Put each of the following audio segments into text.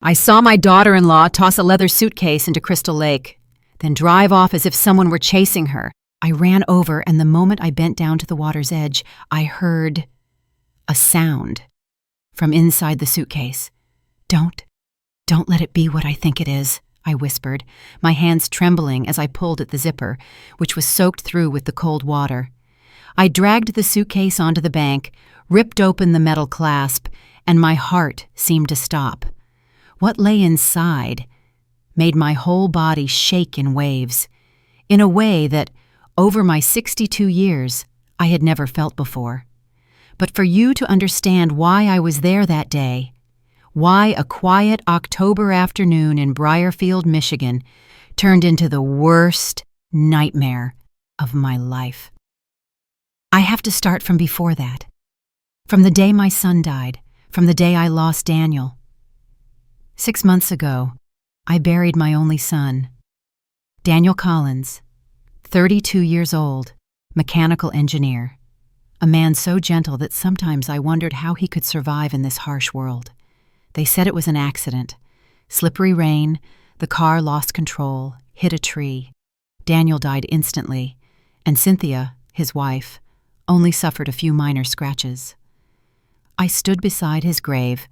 I saw my daughter-in-law toss a leather suitcase into Crystal Lake, then drive off as if someone were chasing her. I ran over, and the moment I bent down to the water's edge, I heard a sound from inside the suitcase. Don't let it be what I think it is," I whispered, my hands trembling as I pulled at the zipper, which was soaked through with the cold water. I dragged the suitcase onto the bank, ripped open the metal clasp, and my heart seemed to stop. What lay inside made my whole body shake in waves, in a way that, over my 62 years, I had never felt before. But for you to understand why I was there that day, why a quiet October afternoon in Briarfield, Michigan, turned into the worst nightmare of my life. I have to start from before that. From the day my son died, from the day I lost Daniel. 6 months ago, I buried my only son, Daniel Collins, 32 years old, mechanical engineer, a man so gentle that sometimes I wondered how he could survive in this harsh world. They said it was an accident. Slippery rain, the car lost control, hit a tree. Daniel died instantly, and Cynthia, his wife, only suffered a few minor scratches. I stood beside his grave,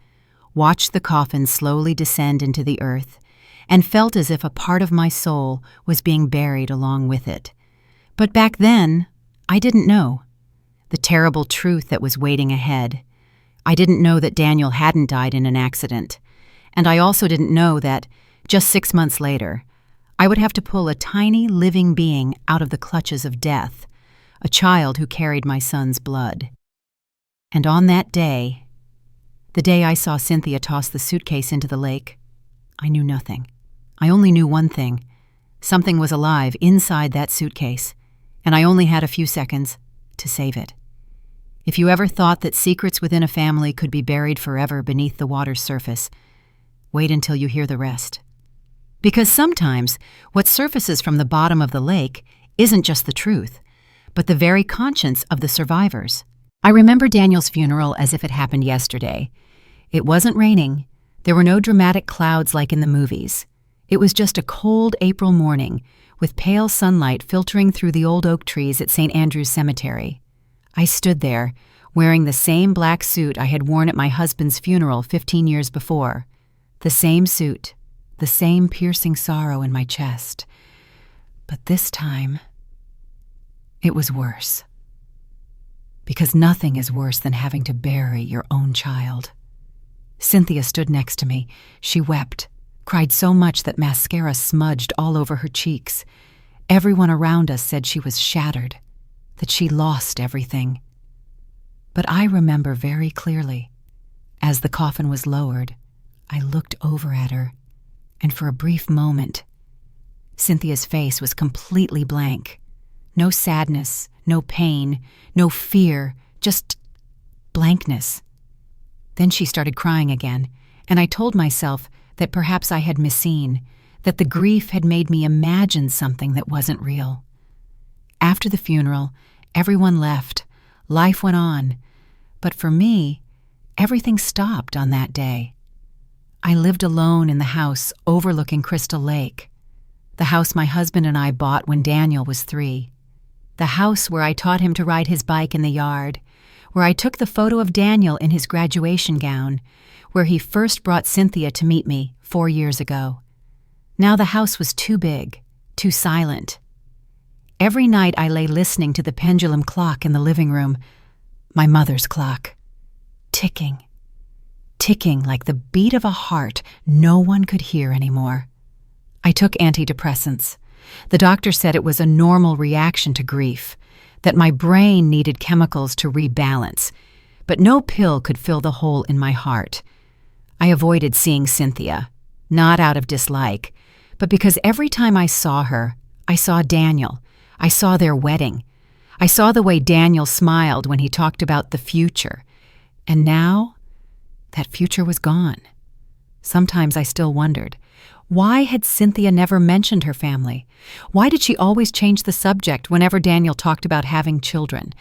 watched the coffin slowly descend into the earth, and felt as if a part of my soul was being buried along with it. But back then, I didn't know the terrible truth that was waiting ahead. I didn't know that Daniel hadn't died in an accident, and I also didn't know that, just 6 months later, I would have to pull a tiny living being out of the clutches of death, a child who carried my son's blood. And on that day, the day I saw Cynthia toss the suitcase into the lake, I knew nothing. I only knew one thing. Something was alive inside that suitcase, and I only had a few seconds to save it. If you ever thought that secrets within a family could be buried forever beneath the water's surface, wait until you hear the rest. Because sometimes what surfaces from the bottom of the lake isn't just the truth, but the very conscience of the survivors. I remember Daniel's funeral as if it happened yesterday. It wasn't raining. There were no dramatic clouds like in the movies. It was just a cold April morning, with pale sunlight filtering through the old oak trees at St. Andrew's Cemetery. I stood there, wearing the same black suit I had worn at my husband's funeral 15 years before. The same suit, the same piercing sorrow in my chest. But this time, it was worse. Because nothing is worse than having to bury your own child. Cynthia stood next to me. She wept, cried so much that mascara smudged all over her cheeks. Everyone around us said she was shattered, that she lost everything. But I remember very clearly, as the coffin was lowered, I looked over at her, and for a brief moment, Cynthia's face was completely blank. No sadness, no pain, no fear, just blankness. Then she started crying again, and I told myself that perhaps I had misseen, that the grief had made me imagine something that wasn't real. After the funeral, everyone left. Life went on. But for me, everything stopped on that day. I lived alone in the house overlooking Crystal Lake, the house my husband and I bought when Daniel was 3, the house where I taught him to ride his bike in the yard, where I took the photo of Daniel in his graduation gown, where he first brought Cynthia to meet me 4 years ago. Now the house was too big, too silent. Every night I lay listening to the pendulum clock in the living room, my mother's clock, ticking like the beat of a heart no one could hear anymore. I took antidepressants. The doctor said it was a normal reaction to grief, that my brain needed chemicals to rebalance, but no pill could fill the hole in my heart. I avoided seeing Cynthia, not out of dislike, but because every time I saw her, I saw Daniel. I saw their wedding. I saw the way Daniel smiled when he talked about the future. And now, that future was gone. Sometimes I still wondered, why had Cynthia never mentioned her family? Why did she always change the subject whenever Daniel talked about having children?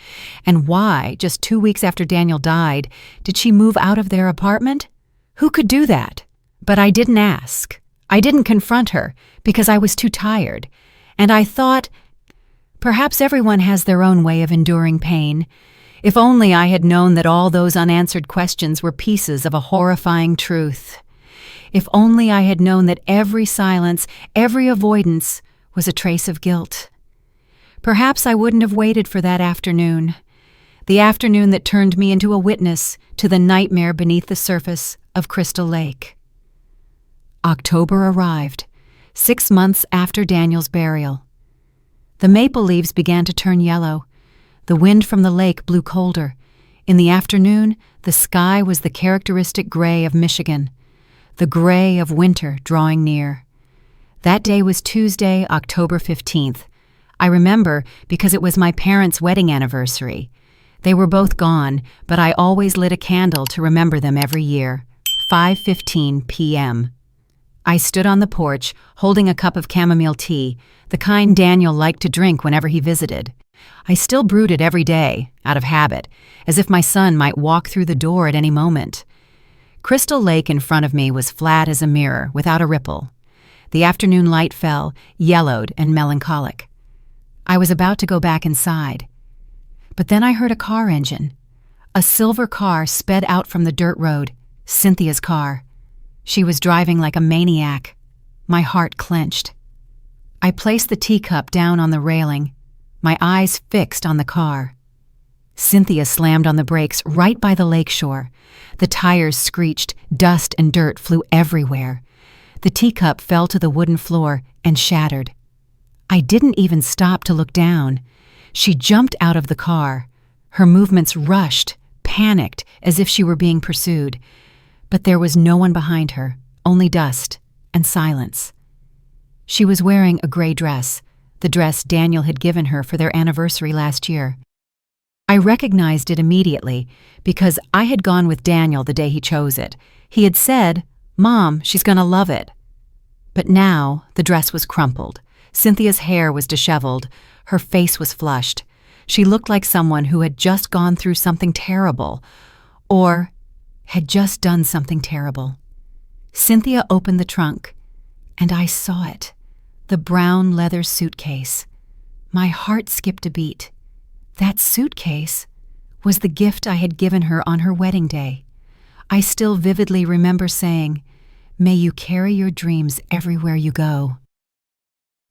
And why, just 2 weeks after Daniel died, did she move out of their apartment? Who could do that? But I didn't ask. I didn't confront her because I was too tired. And I thought, perhaps everyone has their own way of enduring pain. If only I had known that all those unanswered questions were pieces of a horrifying truth. If only I had known that every silence, every avoidance, was a trace of guilt. Perhaps I wouldn't have waited for that afternoon. The afternoon that turned me into a witness to the nightmare beneath the surface of Crystal Lake. October arrived, 6 months after Daniel's burial. The maple leaves began to turn yellow. The wind from the lake blew colder. In the afternoon, the sky was the characteristic gray of Michigan, the gray of winter drawing near. That day was Tuesday, October 15th. I remember because it was my parents' wedding anniversary. They were both gone, but I always lit a candle to remember them every year. 5:15 p.m. I stood on the porch, holding a cup of chamomile tea, the kind Daniel liked to drink whenever he visited. I still brewed it every day, out of habit, as if my son might walk through the door at any moment. Crystal Lake in front of me was flat as a mirror, without a ripple. The afternoon light fell, yellowed and melancholic. I was about to go back inside. But then I heard a car engine. A silver car sped out from the dirt road, Cynthia's car. She was driving like a maniac. My heart clenched. I placed the teacup down on the railing, my eyes fixed on the car. Cynthia slammed on the brakes right by the lakeshore. The tires screeched, dust and dirt flew everywhere. The teacup fell to the wooden floor and shattered. I didn't even stop to look down. She jumped out of the car. Her movements rushed, panicked, as if she were being pursued. But there was no one behind her, only dust and silence. She was wearing a gray dress, the dress Daniel had given her for their anniversary last year. I recognized it immediately because I had gone with Daniel the day he chose it. He had said, "Mom, she's gonna love it." But now the dress was crumpled. Cynthia's hair was disheveled. Her face was flushed. She looked like someone who had just gone through something terrible, or had just done something terrible. Cynthia opened the trunk, and I saw it, the brown leather suitcase. My heart skipped a beat. That suitcase was the gift I had given her on her wedding day. I still vividly remember saying, "May you carry your dreams everywhere you go."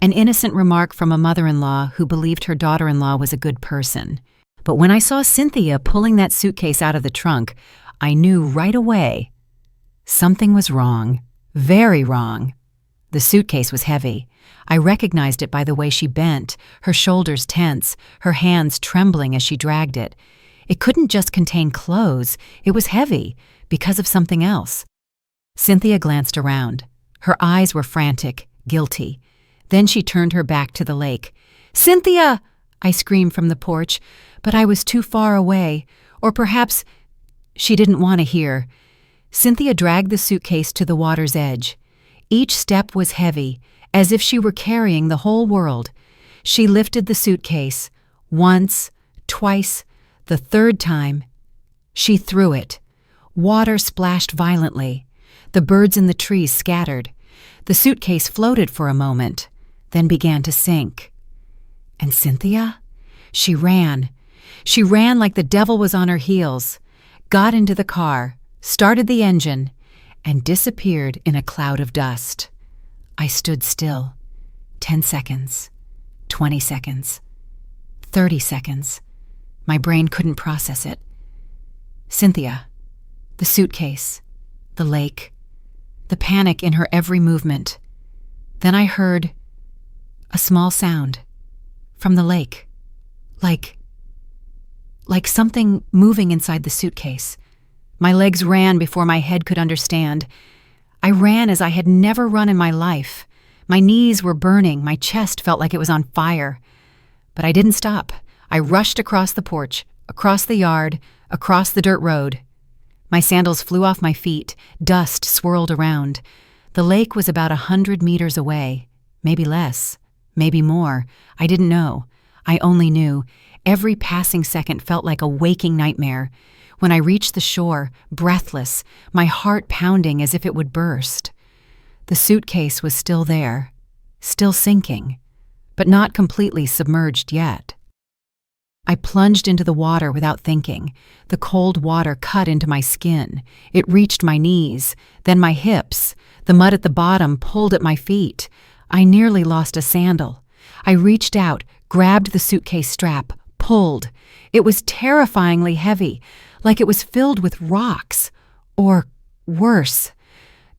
An innocent remark from a mother-in-law who believed her daughter-in-law was a good person. But when I saw Cynthia pulling that suitcase out of the trunk, I knew right away something was wrong, very wrong. The suitcase was heavy. I recognized it by the way she bent, her shoulders tense, her hands trembling as she dragged it. It couldn't just contain clothes. It was heavy because of something else. Cynthia glanced around. Her eyes were frantic, guilty. Then she turned her back to the lake. "Cynthia!" I screamed from the porch, but I was too far away, or perhaps she didn't want to hear. Cynthia dragged the suitcase to the water's edge. Each step was heavy, as if she were carrying the whole world. She lifted the suitcase. Once, twice, the third time, she threw it. Water splashed violently. The birds in the trees scattered. The suitcase floated for a moment, then began to sink. And Cynthia? She ran. She ran like the devil was on her heels, got into the car, started the engine, and disappeared in a cloud of dust. I stood still. 10 seconds, 20 seconds, 30 seconds. My brain couldn't process it. Cynthia, the suitcase, the lake, the panic in her every movement. Then I heard a small sound from the lake, like something moving inside the suitcase. My legs ran before my head could understand. I ran as I had never run in my life. My knees were burning, my chest felt like it was on fire. But I didn't stop. I rushed across the porch, across the yard, across the dirt road. My sandals flew off my feet, dust swirled around. The lake was about 100 meters away, maybe less, maybe more. I didn't know. I only knew. Every passing second felt like a waking nightmare. When I reached the shore, breathless, my heart pounding as if it would burst. The suitcase was still there, still sinking, but not completely submerged yet. I plunged into the water without thinking. The cold water cut into my skin. It reached my knees, then my hips. The mud at the bottom pulled at my feet. I nearly lost a sandal. I reached out, grabbed the suitcase strap, pulled. It was terrifyingly heavy, like it was filled with rocks. Or worse.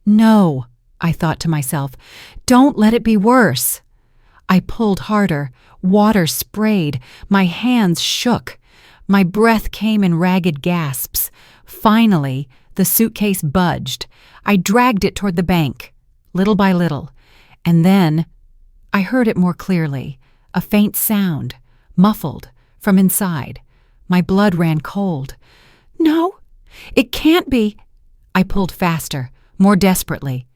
No, I thought to myself, don't let it be worse. I pulled harder. Water sprayed. My hands shook. My breath came in ragged gasps. Finally, the suitcase budged. I dragged it toward the bank, little by little. And then I heard it more clearly, a faint sound, muffled, from inside. My blood ran cold. No, it can't be. I pulled faster, more desperately,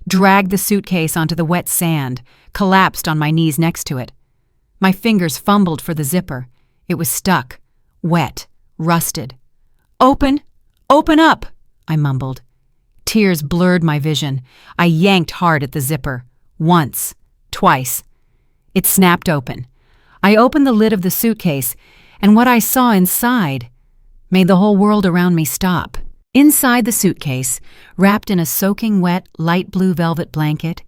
dragged the suitcase onto the wet sand, collapsed on my knees next to it. My fingers fumbled for the zipper. It was stuck, wet, rusted. Open! Open up! I mumbled. Tears blurred my vision. I yanked hard at the zipper. Once. Twice. It snapped open. I opened the lid of the suitcase, and what I saw inside made the whole world around me stop. Inside the suitcase, wrapped in a soaking wet, light blue velvet blanket,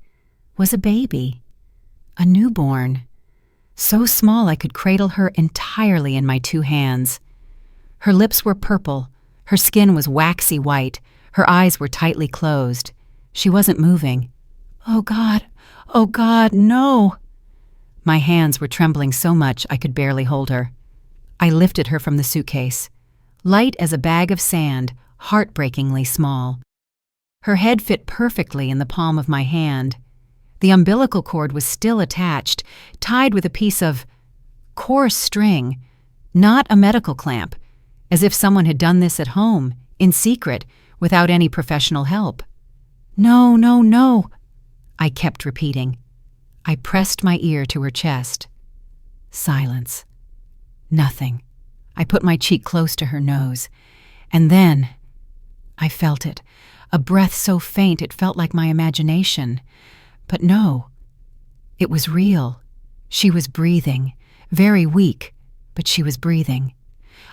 was a baby. A newborn. So small I could cradle her entirely in my 2 hands. Her lips were purple, her skin was waxy white, her eyes were tightly closed. She wasn't moving. Oh God, no! My hands were trembling so much I could barely hold her. I lifted her from the suitcase, light as a bag of sand, heartbreakingly small. Her head fit perfectly in the palm of my hand. The umbilical cord was still attached, tied with a piece of coarse string, not a medical clamp, as if someone had done this at home, in secret, without any professional help. No, no, no, I kept repeating. I pressed my ear to her chest. Silence. Nothing. I put my cheek close to her nose. And then I felt it, a breath so faint it felt like my imagination. But no, it was real. She was breathing, very weak, but she was breathing.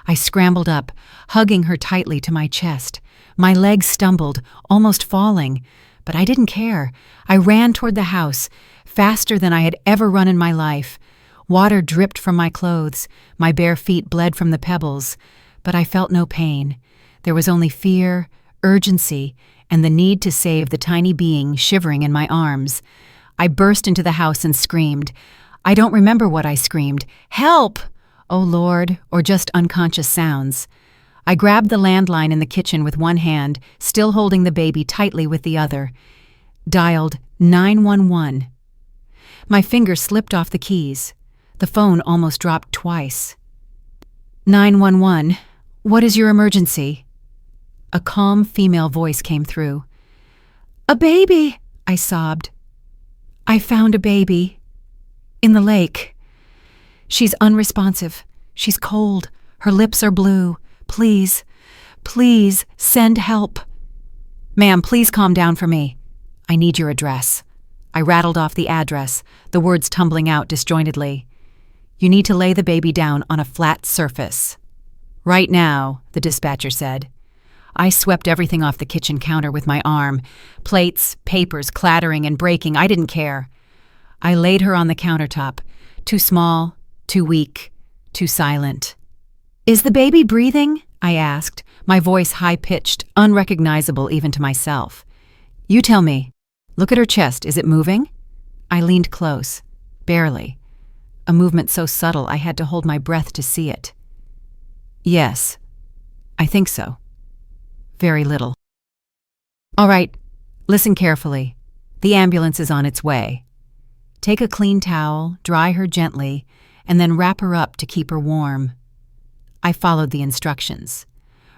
I scrambled up, hugging her tightly to my chest. My legs stumbled, almost falling, but I didn't care. I ran toward the house, faster than I had ever run in my life. Water dripped from my clothes, my bare feet bled from the pebbles, but I felt no pain. There was only fear, urgency, and the need to save the tiny being shivering in my arms. I burst into the house and screamed. I don't remember what I screamed. Help! Oh Lord, or just unconscious sounds. I grabbed the landline in the kitchen with one hand, still holding the baby tightly with the other. Dialed 911. My finger slipped off the keys. The phone almost dropped twice. 911, what is your emergency? A calm female voice came through. A baby, I sobbed. I found a baby. In the lake. She's unresponsive. She's cold. Her lips are blue. Please, please send help. Ma'am, please calm down for me. I need your address. I rattled off the address, the words tumbling out disjointedly. You need to lay the baby down on a flat surface. Right now, the dispatcher said. I swept everything off the kitchen counter with my arm. Plates, papers clattering and breaking, I didn't care. I laid her on the countertop. Too small, too weak, too silent. Is the baby breathing? I asked, my voice high-pitched, unrecognizable even to myself. You tell me. Look at her chest, is it moving? I leaned close, barely. A movement so subtle I had to hold my breath to see it. Yes, I think so. Very little. All right, listen carefully. The ambulance is on its way. Take a clean towel, dry her gently, and then wrap her up to keep her warm. I followed the instructions.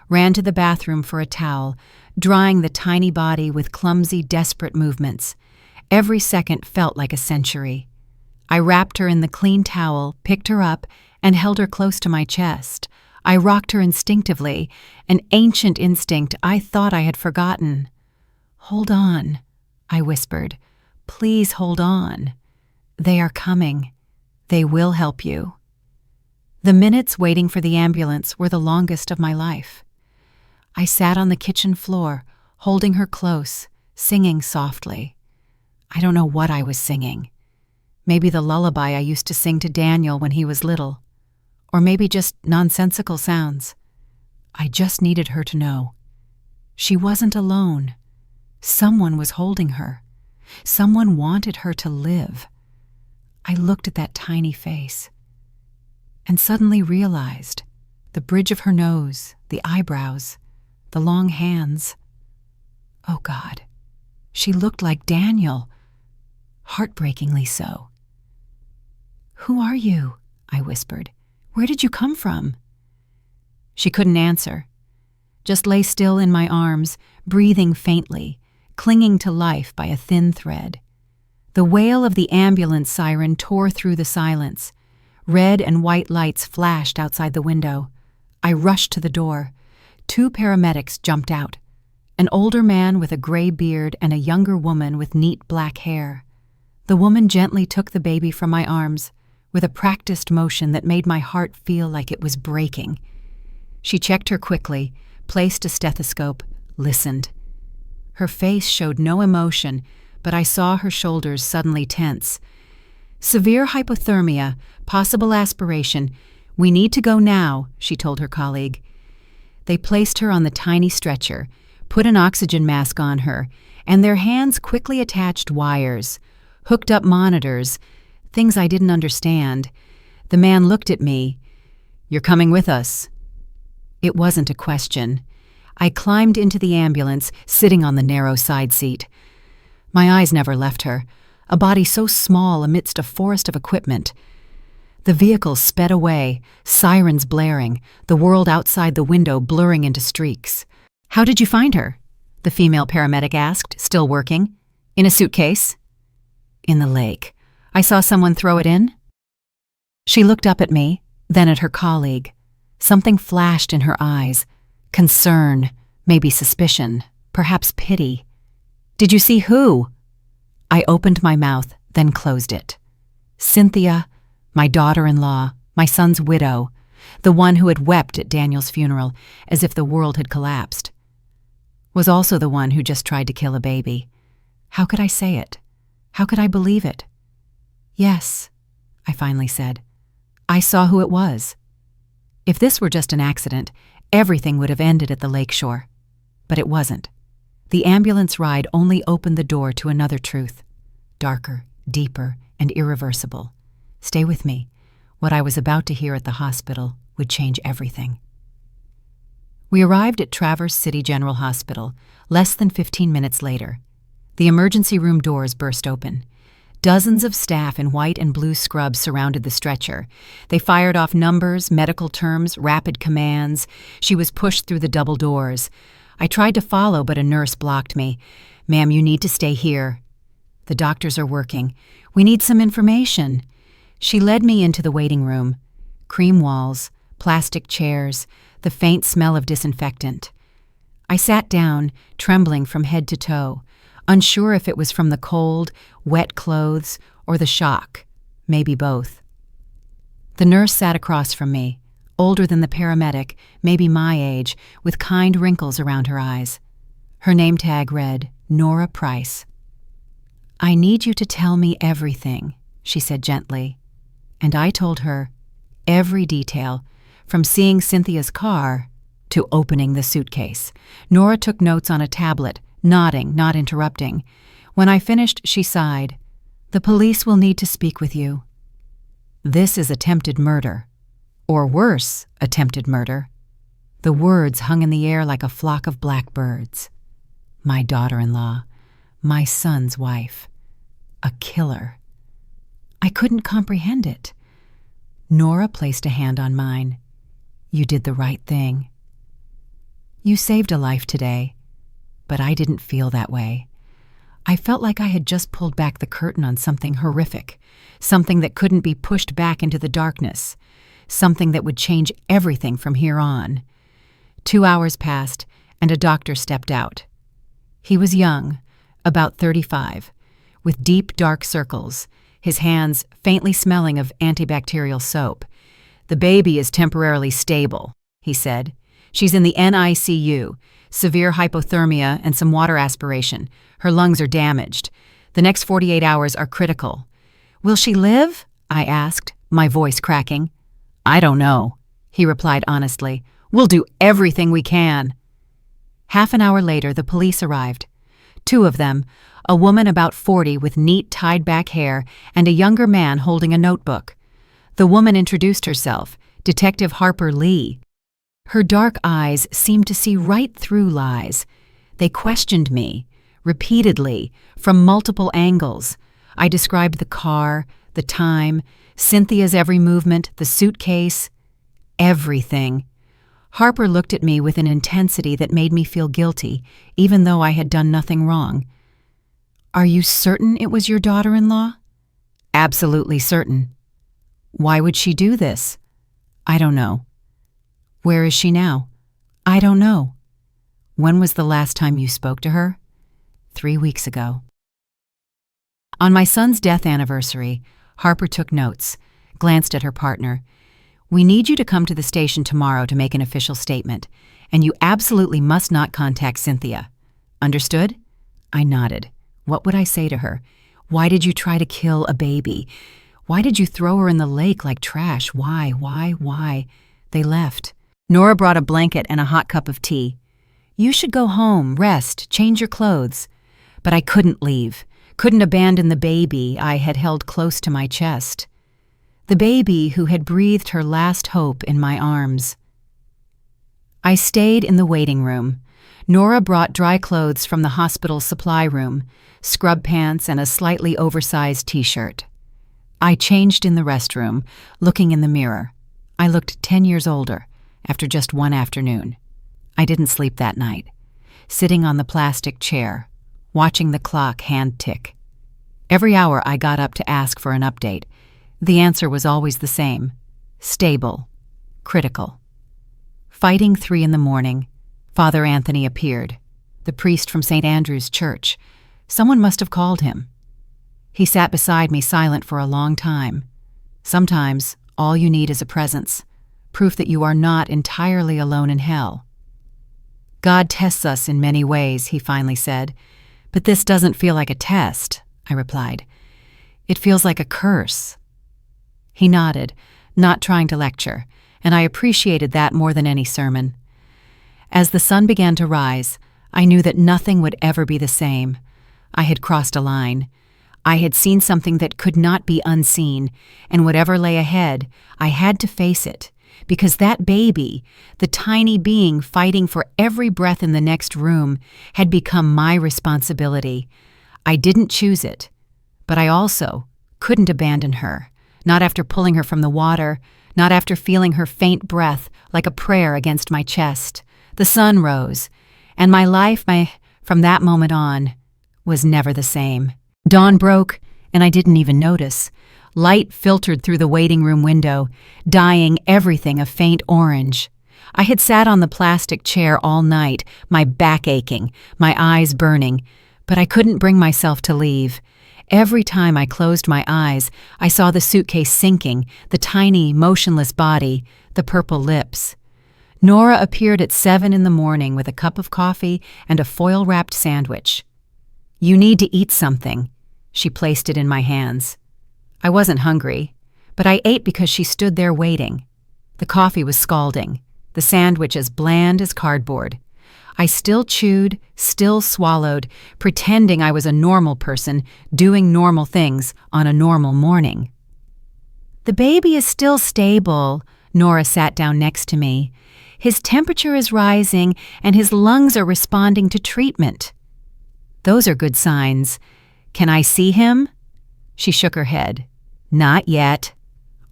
Ran to the bathroom for a towel, drying the tiny body with clumsy, desperate movements. Every second felt like a century. I wrapped her in the clean towel, picked her up, and held her close to my chest. I rocked her instinctively, an ancient instinct I thought I had forgotten. "Hold on," I whispered. "Please hold on. They are coming. They will help you." The minutes waiting for the ambulance were the longest of my life. I sat on the kitchen floor, holding her close, singing softly. I don't know what I was singing. Maybe the lullaby I used to sing to Daniel when he was little. Or maybe just nonsensical sounds. I just needed her to know. She wasn't alone. Someone was holding her. Someone wanted her to live. I looked at that tiny face and suddenly realized the bridge of her nose, the eyebrows, the long hands. Oh God, she looked like Daniel, heartbreakingly so. "Who are you?" I whispered. "Where did you come from?" She couldn't answer, just lay still in my arms, breathing faintly, clinging to life by a thin thread. The wail of the ambulance siren tore through the silence. Red and white lights flashed outside the window. I rushed to the door. 2 paramedics jumped out, an older man with a gray beard and a younger woman with neat black hair. The woman gently took the baby from my arms, with a practiced motion that made my heart feel like it was breaking. She checked her quickly, placed a stethoscope, listened. Her face showed no emotion, but I saw her shoulders suddenly tense. "Severe hypothermia, possible aspiration. We need to go now," she told her colleague. They placed her on the tiny stretcher, put an oxygen mask on her, and their hands quickly attached wires, hooked up monitors, things I didn't understand. The man looked at me. "You're coming with us." It wasn't a question. I climbed into the ambulance, sitting on the narrow side seat. My eyes never left her, a body so small amidst a forest of equipment. The vehicle sped away, sirens blaring, the world outside the window blurring into streaks. "How did you find her?" the female paramedic asked, still working. "In a suitcase?" "In the lake. I saw someone throw it in." She looked up at me, then at her colleague. Something flashed in her eyes. Concern, maybe suspicion, perhaps pity. "Did you see who?" I opened my mouth, then closed it. Cynthia, my daughter-in-law, my son's widow, the one who had wept at Daniel's funeral as if the world had collapsed, was also the one who just tried to kill a baby. How could I say it? How could I believe it? "Yes," I finally said. "I saw who it was." If this were just an accident, everything would have ended at the lakeshore. But it wasn't. The ambulance ride only opened the door to another truth. Darker, deeper, and irreversible. Stay with me. What I was about to hear at the hospital would change everything. We arrived at Traverse City General Hospital less than 15 minutes later. The emergency room doors burst open. Dozens of staff in white and blue scrubs surrounded the stretcher. They fired off numbers, medical terms, rapid commands. She was pushed through the double doors. I tried to follow, but a nurse blocked me. "Ma'am, you need to stay here. The doctors are working. We need some information." She led me into the waiting room. Cream walls, plastic chairs, the faint smell of disinfectant. I sat down, trembling from head to toe, unsure if it was from the cold, wet clothes, or the shock, maybe both. The nurse sat across from me, older than the paramedic, maybe my age, with kind wrinkles around her eyes. Her name tag read, Nora Price. "I need you to tell me everything," she said gently. And I told her every detail, from seeing Cynthia's car to opening the suitcase. Nora took notes on a tablet, nodding, not interrupting. When I finished, she sighed. "The police will need to speak with you. This is attempted murder. Or worse, attempted murder." The words hung in the air like a flock of blackbirds. My daughter-in-law, my son's wife, a killer. I couldn't comprehend it. Nora placed a hand on mine. "You did the right thing. You saved a life today." But I didn't feel that way. I felt like I had just pulled back the curtain on something horrific, something that couldn't be pushed back into the darkness. something that would change everything from here on. 2 hours passed, and a doctor stepped out. He was young, about 35, with deep dark circles, his hands faintly smelling of antibacterial soap. "The baby is temporarily stable," he said. "She's in the NICU, severe hypothermia and some water aspiration. Her lungs are damaged. The next 48 hours are critical." "Will she live?" I asked, my voice cracking. "I don't know," he replied honestly. "We'll do everything we can." Half an hour later, the police arrived. 2 of them, a woman about 40 with neat tied-back hair and a younger man holding a notebook. The woman introduced herself, Detective Harper Lee. Her dark eyes seemed to see right through lies. They questioned me, repeatedly, from multiple angles. I described the car, the time, Cynthia's every movement, the suitcase, everything. Harper looked at me with an intensity that made me feel guilty, even though I had done nothing wrong. "Are you certain it was your daughter-in-law?" "Absolutely certain." "Why would she do this?" "I don't know." "Where is she now?" "I don't know." "When was the last time you spoke to her?" 3 weeks ago. On my son's death anniversary, Harper took notes, glanced at her partner. "We need you to come to the station tomorrow to make an official statement, and you absolutely must not contact Cynthia. Understood?" I nodded. What would I say to her? Why did you try to kill a baby? Why did you throw her in the lake like trash? Why? They left. Nora brought a blanket and a hot cup of tea. "You should go home, rest, change your clothes." But I couldn't leave, couldn't abandon the baby I had held close to my chest. The baby who had breathed her last hope in my arms. I stayed in the waiting room. Nora brought dry clothes from the hospital supply room, scrub pants and a slightly oversized t-shirt. I changed in the restroom, looking in the mirror. I looked 10 years older, after just one afternoon. I didn't sleep that night, sitting on the plastic chair, watching the clock hand tick. Every hour I got up to ask for an update. The answer was always the same: stable, critical. Fighting 3 in the morning, Father Anthony appeared, the priest from St. Andrew's Church. Someone must have called him. He sat beside me silent for a long time. Sometimes all you need is a presence, proof that you are not entirely alone in hell. "God tests us in many ways," he finally said. "But this doesn't feel like a test," I replied. "It feels like a curse." He nodded, not trying to lecture, and I appreciated that more than any sermon. As the sun began to rise, I knew that nothing would ever be the same. I had crossed a line. I had seen something that could not be unseen, and whatever lay ahead, I had to face it, because that baby, the tiny being fighting for every breath in the next room, had become my responsibility. I didn't choose it, but I also couldn't abandon her. Not after pulling her from the water, not after feeling her faint breath like a prayer against my chest. The sun rose, and my life, from that moment on, was never the same. Dawn broke, and I didn't even notice. Light filtered through the waiting room window, dyeing everything a faint orange. I had sat on the plastic chair all night, my back aching, my eyes burning, but I couldn't bring myself to leave. Every time I closed my eyes, I saw the suitcase sinking, the tiny, motionless body, the purple lips. Nora appeared at 7 in the morning with a cup of coffee and a foil-wrapped sandwich. "You need to eat something." She placed it in my hands. I wasn't hungry, but I ate because she stood there waiting. The coffee was scalding, the sandwich as bland as cardboard. I still chewed, still swallowed, pretending I was a normal person doing normal things on a normal morning. "The baby is still stable." Nora sat down next to me. "His temperature is rising and his lungs are responding to treatment." "Those are good signs. Can I see him?" She shook her head. "Not yet.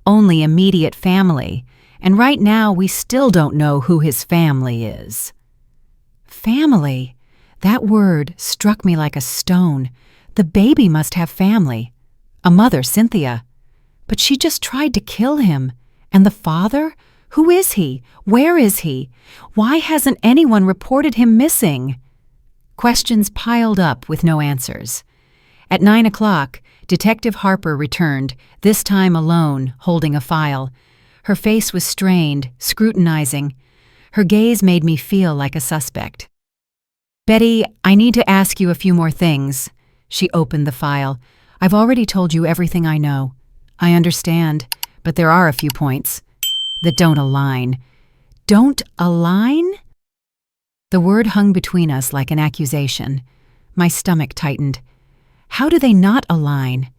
Only immediate family, and right now we still don't know who his family is." Family. That word struck me like a stone. The baby must have family. A mother, Cynthia. But she just tried to kill him, And the father? Who is he? Where is he? Why hasn't anyone reported him missing? Questions piled up with no answers. At 9 o'clock, Detective Harper returned, this time alone, holding a file. Her face was strained, scrutinizing. Her gaze made me feel like a suspect. "Betty, I need to ask you a few more things." She opened the file. "I've already told you everything I know. I understand, but there are a few points that don't align." "Don't align?" The word hung between us like an accusation. My stomach tightened. How do they not align?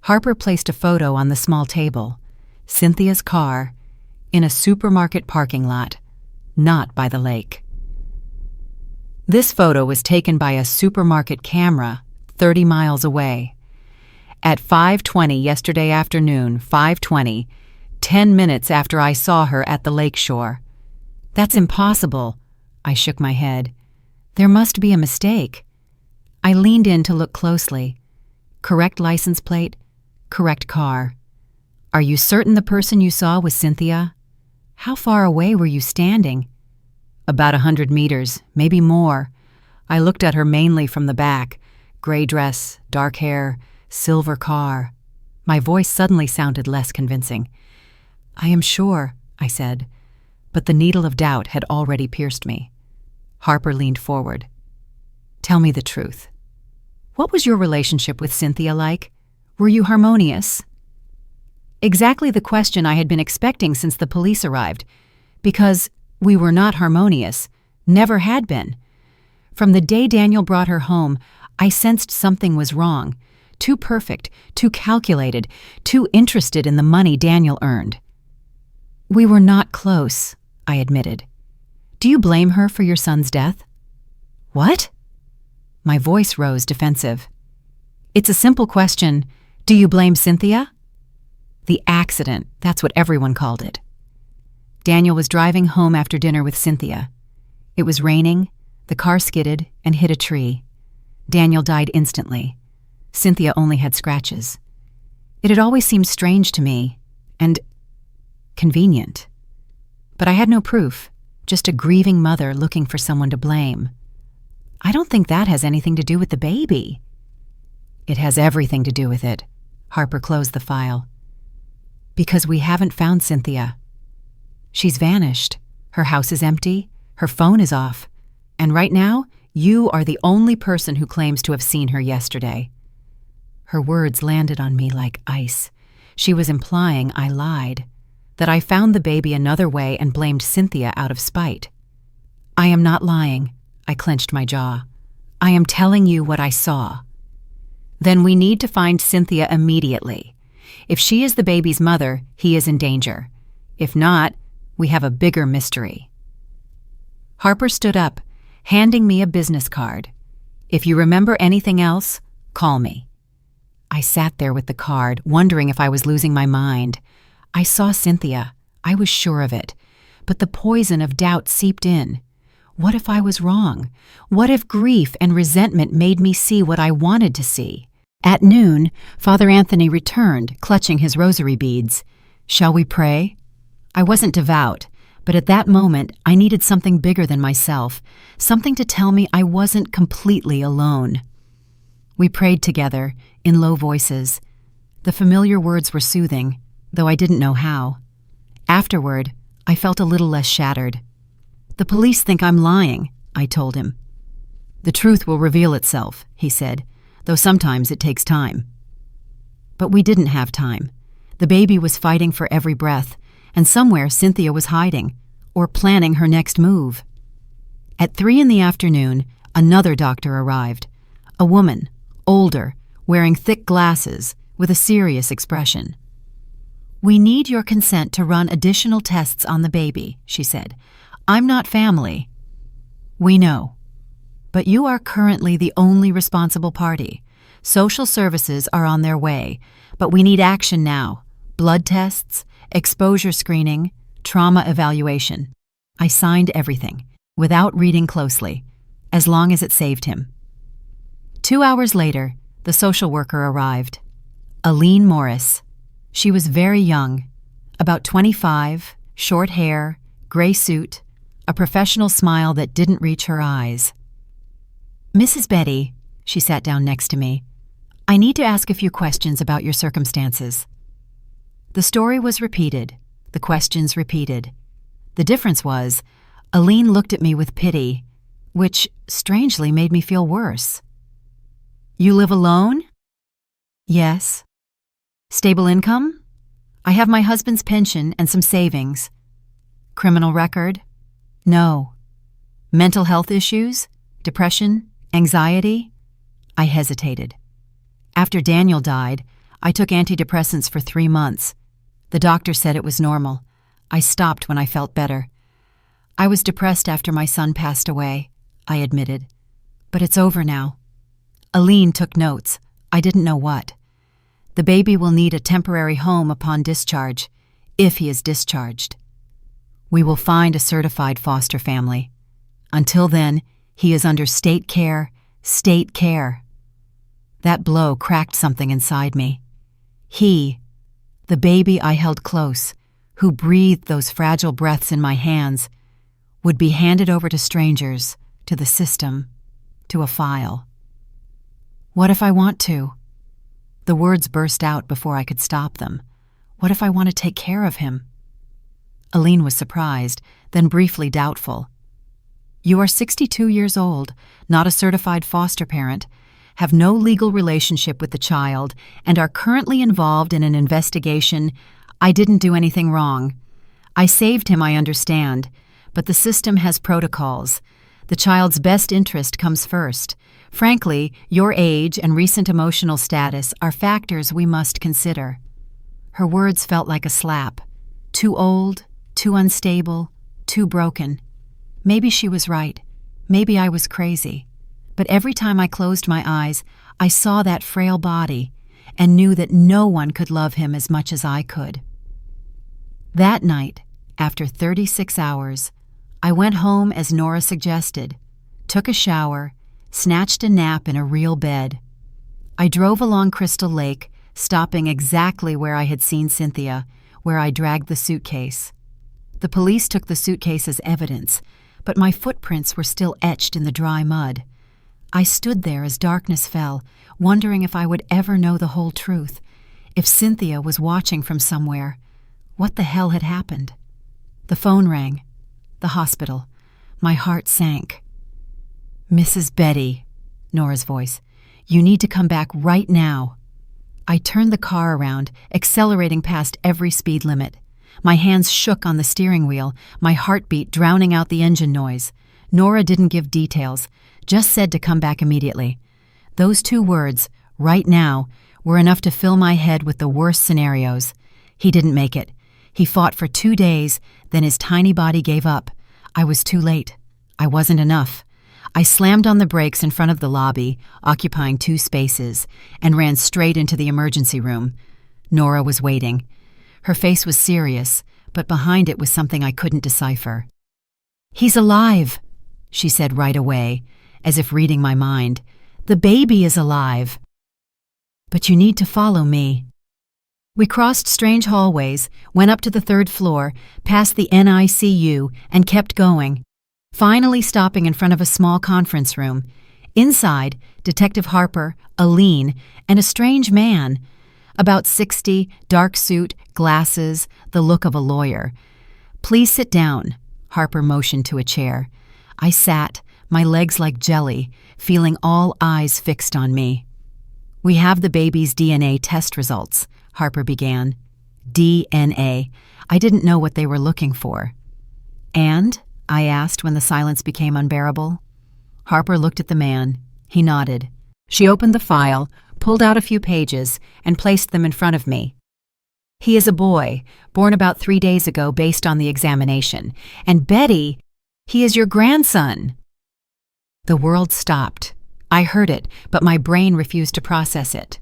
Harper placed a photo on the small table. Cynthia's car, in a supermarket parking lot, not by the lake. This photo was taken by a supermarket camera 30 miles away. At 5:20 yesterday afternoon, 5:20, 10 minutes after I saw her at the lakeshore. That's impossible. I shook my head. There must be a mistake. I leaned in to look closely. Correct license plate, correct car. Are you certain the person you saw was Cynthia? How far away were you standing? About 100 meters, maybe more. I looked at her mainly from the back. Gray dress, dark hair, silver car. My voice suddenly sounded less convincing. "I am sure," I said, but the needle of doubt had already pierced me. Harper leaned forward. "Tell me the truth. What was your relationship with Cynthia like? Were you harmonious?" Exactly the question I had been expecting since the police arrived, because we were not harmonious, never had been. From the day Daniel brought her home, I sensed something was wrong, too perfect, too calculated, too interested in the money Daniel earned. "We were not close," I admitted. "Do you blame her for your son's death?" "What?" My voice rose defensive. "It's a simple question. Do you blame Cynthia?" "The accident, that's what everyone called it." Daniel was driving home after dinner with Cynthia. It was raining, the car skidded and hit a tree. Daniel died instantly. Cynthia only had scratches. It had always seemed strange to me, and convenient. But I had no proof, just a grieving mother looking for someone to blame. I don't think that has anything to do with the baby. It has everything to do with it. Harper closed the file. Because we haven't found Cynthia. She's vanished. Her house is empty. Her phone is off. And right now, you are the only person who claims to have seen her yesterday. Her words landed on me like ice. She was implying I lied, that I found the baby another way and blamed Cynthia out of spite. I am not lying. I clenched my jaw. I am telling you what I saw. Then we need to find Cynthia immediately. If she is the baby's mother, he is in danger. If not, we have a bigger mystery. Harper stood up, handing me a business card. If you remember anything else, call me. I sat there with the card, wondering if I was losing my mind. I saw Cynthia. I was sure of it. But the poison of doubt seeped in. What if I was wrong? What if grief and resentment made me see what I wanted to see? At noon, Father Anthony returned, clutching his rosary beads. "Shall we pray?" I wasn't devout, but at that moment I needed something bigger than myself, something to tell me I wasn't completely alone. We prayed together, in low voices. The familiar words were soothing, though I didn't know how. Afterward, I felt a little less shattered. "The police think I'm lying," I told him. "The truth will reveal itself," he said, though sometimes it takes time. But we didn't have time. The baby was fighting for every breath, and somewhere Cynthia was hiding, or planning her next move. At 3 in the afternoon, another doctor arrived. A woman, older, wearing thick glasses, with a serious expression. "We need your consent to run additional tests on the baby," she said. "I'm not family." "We know. But you are currently the only responsible party. Social services are on their way, but we need action now. Blood tests, exposure screening, trauma evaluation." I signed everything, without reading closely, as long as it saved him. 2 hours later, the social worker arrived. Aline Morris. She was very young, About 25, short hair, gray suit, a professional smile that didn't reach her eyes. "Mrs. Betty," she sat down next to me, "I need to ask a few questions about your circumstances." The story was repeated, the questions repeated. The difference was, Aline looked at me with pity, which strangely made me feel worse. "You live alone?" "Yes." "Stable income?" "I have my husband's pension and some savings." "Criminal record?" "No." "Mental health issues? Depression? Anxiety?" I hesitated. After Daniel died, I took antidepressants for 3 months. The doctor said it was normal. I stopped when I felt better. "I was depressed after my son passed away," I admitted. "But it's over now." Aline took notes. I didn't know what. "The baby will need a temporary home upon discharge, if he is discharged. We will find a certified foster family. Until then, he is under state care, state care." That blow cracked something inside me. He, the baby I held close, who breathed those fragile breaths in my hands, would be handed over to strangers, to the system, to a file. "What if I want to?" The words burst out before I could stop them. "What if I want to take care of him?" Aline was surprised, then briefly doubtful. "You are 62 years old, not a certified foster parent, have no legal relationship with the child, and are currently involved in an investigation. I didn't do anything wrong. I saved him, I understand, but the system has protocols. The child's best interest comes first. Frankly, your age and recent emotional status are factors we must consider." Her words felt like a slap. Too old, too unstable, too broken. Maybe she was right. Maybe I was crazy. But every time I closed my eyes, I saw that frail body and knew that no one could love him as much as I could. That night, after 36 hours, I went home as Nora suggested, took a shower, snatched a nap in a real bed. I drove along Crystal Lake, stopping exactly where I had seen Cynthia, where I dragged the suitcase. The police took the suitcase as evidence, but my footprints were still etched in the dry mud. I stood there as darkness fell, wondering if I would ever know the whole truth, if Cynthia was watching from somewhere. What the hell had happened? The phone rang. The hospital. My heart sank. "Mrs. Betty," Nora's voice, "you need to come back right now." I turned the car around, accelerating past every speed limit. My hands shook on the steering wheel, my heartbeat drowning out the engine noise. Nora didn't give details, just said to come back immediately. Those 2 words, right now, were enough to fill my head with the worst scenarios. He didn't make it. He fought for 2 days, then his tiny body gave up. I was too late. I wasn't enough. I slammed on the brakes in front of the lobby, occupying 2 spaces, and ran straight into the emergency room. Nora was waiting. Her face was serious, but behind it was something I couldn't decipher. "He's alive," she said right away, as if reading my mind. "The baby is alive. But you need to follow me." We crossed strange hallways, went up to the 3rd floor, past the NICU, and kept going, finally stopping in front of a small conference room. Inside, Detective Harper, Aline, and a strange man. About 60, dark suit, glasses, the look of a lawyer. "Please sit down," Harper motioned to a chair. I sat, my legs like jelly, feeling all eyes fixed on me. "We have the baby's DNA test results," Harper began. DNA. I didn't know what they were looking for. "And?" I asked when the silence became unbearable. Harper looked at the man. He nodded. She opened the file, pulled out a few pages, and placed them in front of me. "He is a boy, born about 3 days ago based on the examination. And Betty, he is your grandson." The world stopped. I heard it, but my brain refused to process it.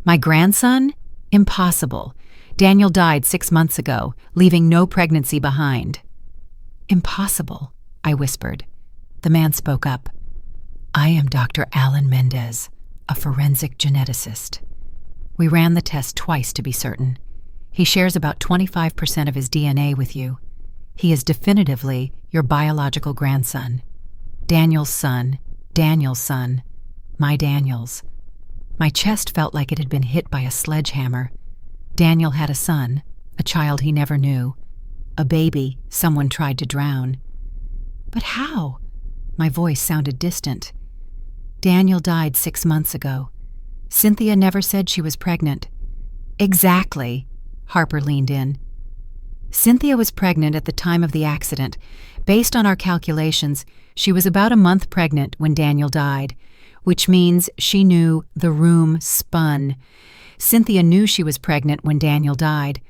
My grandson? Impossible. Daniel died 6 months ago, leaving no pregnancy behind. "Impossible," I whispered. The man spoke up. "I am Dr. Alan Mendez, a forensic geneticist. We ran the test twice to be certain. He shares about 25% of his DNA with you. He is definitively your biological grandson. Daniel's son, Daniel's son, my Daniel's. My chest felt like it had been hit by a sledgehammer. Daniel had a son, a child he never knew, a baby someone tried to drown. But how? My voice sounded distant. Daniel died 6 months ago. Cynthia never said she was pregnant. Exactly, Harper leaned in. Cynthia was pregnant at the time of the accident. Based on our calculations, she was about a month pregnant when Daniel died, which means she knew the room spun. Cynthia knew she was pregnant when Daniel died.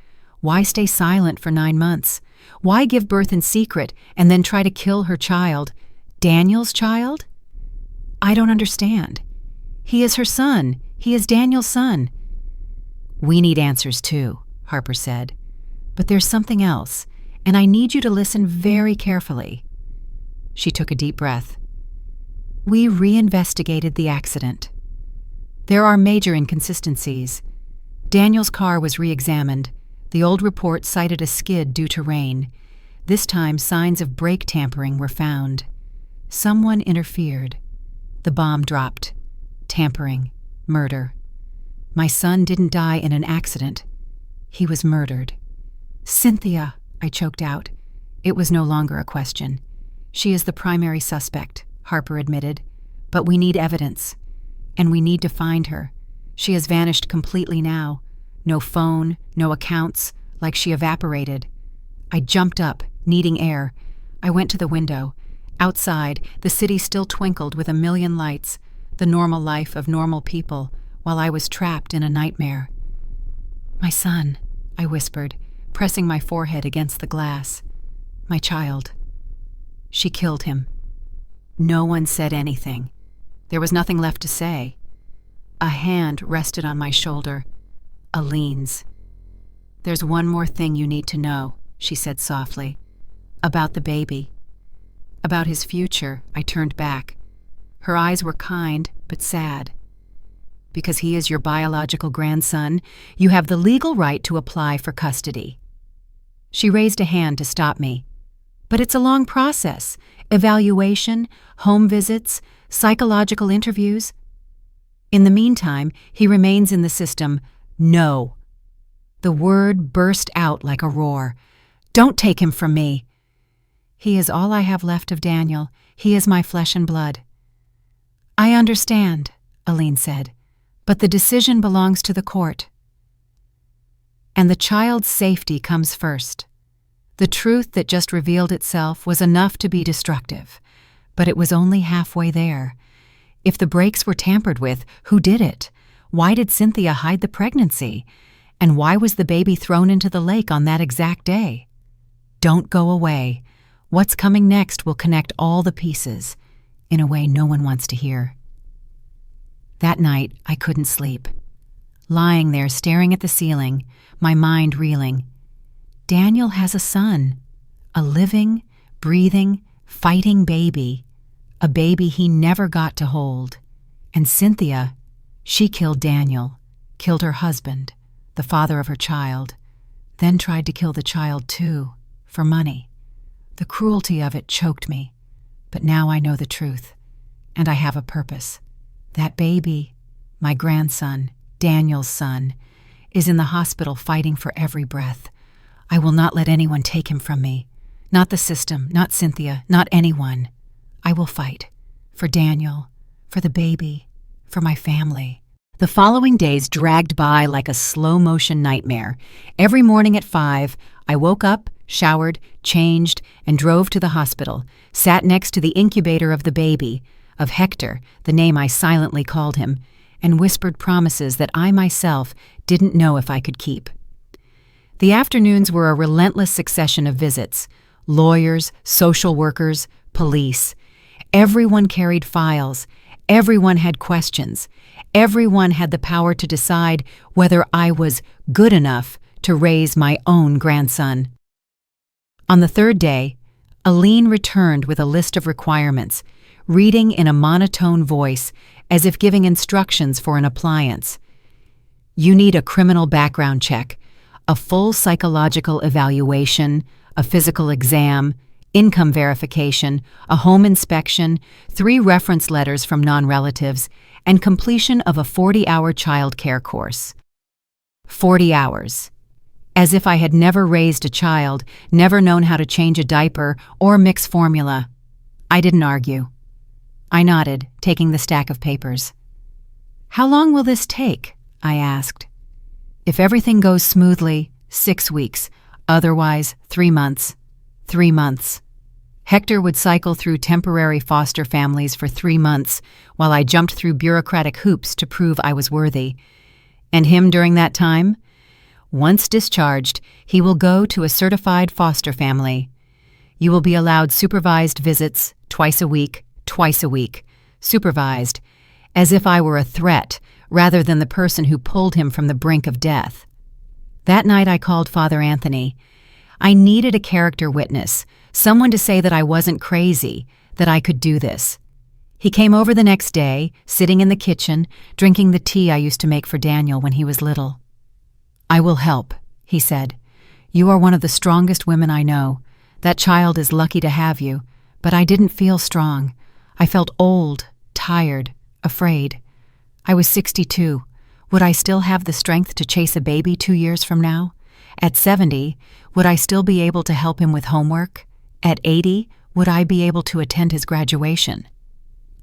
Why stay silent for 9 months? Why give birth in secret and then try to kill her child? Daniel's child? I don't understand. He is her son. He is Daniel's son. We need answers too, Harper said. But there's something else, and I need you to listen very carefully. She took a deep breath. We reinvestigated the accident. There are major inconsistencies. Daniel's car was re-examined. The old report cited a skid due to rain. This time, signs of brake tampering were found. Someone interfered. The bomb dropped. Tampering. Murder. My son didn't die in an accident. He was murdered. Cynthia, I choked out. It was no longer a question. She is the primary suspect, Harper admitted. But we need evidence. And we need to find her. She has vanished completely now. No phone, no accounts, like she evaporated. I jumped up, needing air. I went to the window. Outside, the city still twinkled with a million lights, the normal life of normal people, while I was trapped in a nightmare. My son, I whispered, pressing my forehead against the glass. My child. She killed him. No one said anything. There was nothing left to say. A hand rested on my shoulder. Aline's. There's one more thing you need to know, she said softly. About the baby. About his future, I turned back. Her eyes were kind, but sad. Because he is your biological grandson, you have the legal right to apply for custody. She raised a hand to stop me. But it's a long process. Evaluation, home visits, psychological interviews. In the meantime, he remains in the system. No. The word burst out like a roar. Don't take him from me. He is all I have left of Daniel. He is my flesh and blood. I understand, Aline said, but the decision belongs to the court. And the child's safety comes first. The truth that just revealed itself was enough to be destructive, but it was only halfway there. If the brakes were tampered with, who did it? Why did Cynthia hide the pregnancy? And why was the baby thrown into the lake on that exact day? Don't go away. What's coming next will connect all the pieces, in a way no one wants to hear. That night, I couldn't sleep. Lying there staring at the ceiling, my mind reeling. Daniel has a son, a living, breathing, fighting baby, a baby he never got to hold. And Cynthia, she killed Daniel, killed her husband, the father of her child, then tried to kill the child too, for money. The cruelty of it choked me, but now I know the truth, and I have a purpose. That baby, my grandson, Daniel's son, is in the hospital fighting for every breath. I will not let anyone take him from me. Not the system, not Cynthia, not anyone. I will fight. For Daniel, for the baby, for my family. The following days dragged by like a slow-motion nightmare. Every morning at 5, I woke up, showered, changed, and drove to the hospital, sat next to the incubator of the baby, of Hector, the name I silently called him, and whispered promises that I myself didn't know if I could keep. The afternoons were a relentless succession of visits. Lawyers, social workers, police. Everyone carried files. Everyone had questions. Everyone had the power to decide whether I was good enough to raise my own grandson. On the third day, Aline returned with a list of requirements, reading in a monotone voice as if giving instructions for an appliance. You need a criminal background check, a full psychological evaluation, a physical exam, income verification, a home inspection, 3 reference letters from non-relatives, and completion of a 40-hour child care course. 40 hours. As if I had never raised a child, never known how to change a diaper or mix formula. I didn't argue. I nodded, taking the stack of papers. "How long will this take?" I asked. "If everything goes smoothly, 6 weeks. Otherwise, 3 months. 3 months." Hector would cycle through temporary foster families for 3 months while I jumped through bureaucratic hoops to prove I was worthy. And him during that time? Once discharged, he will go to a certified foster family. You will be allowed supervised visits twice a week, supervised, as if I were a threat rather than the person who pulled him from the brink of death. That night I called Father Anthony. I needed a character witness, someone to say that I wasn't crazy, that I could do this. He came over the next day, sitting in the kitchen, drinking the tea I used to make for Daniel when he was little. "I will help," he said. "You are one of the strongest women I know. That child is lucky to have you, but I didn't feel strong. I felt old, tired, afraid. I was 62. Would I still have the strength to chase a baby 2 years from now? At 70, would I still be able to help him with homework? At 80, would I be able to attend his graduation?"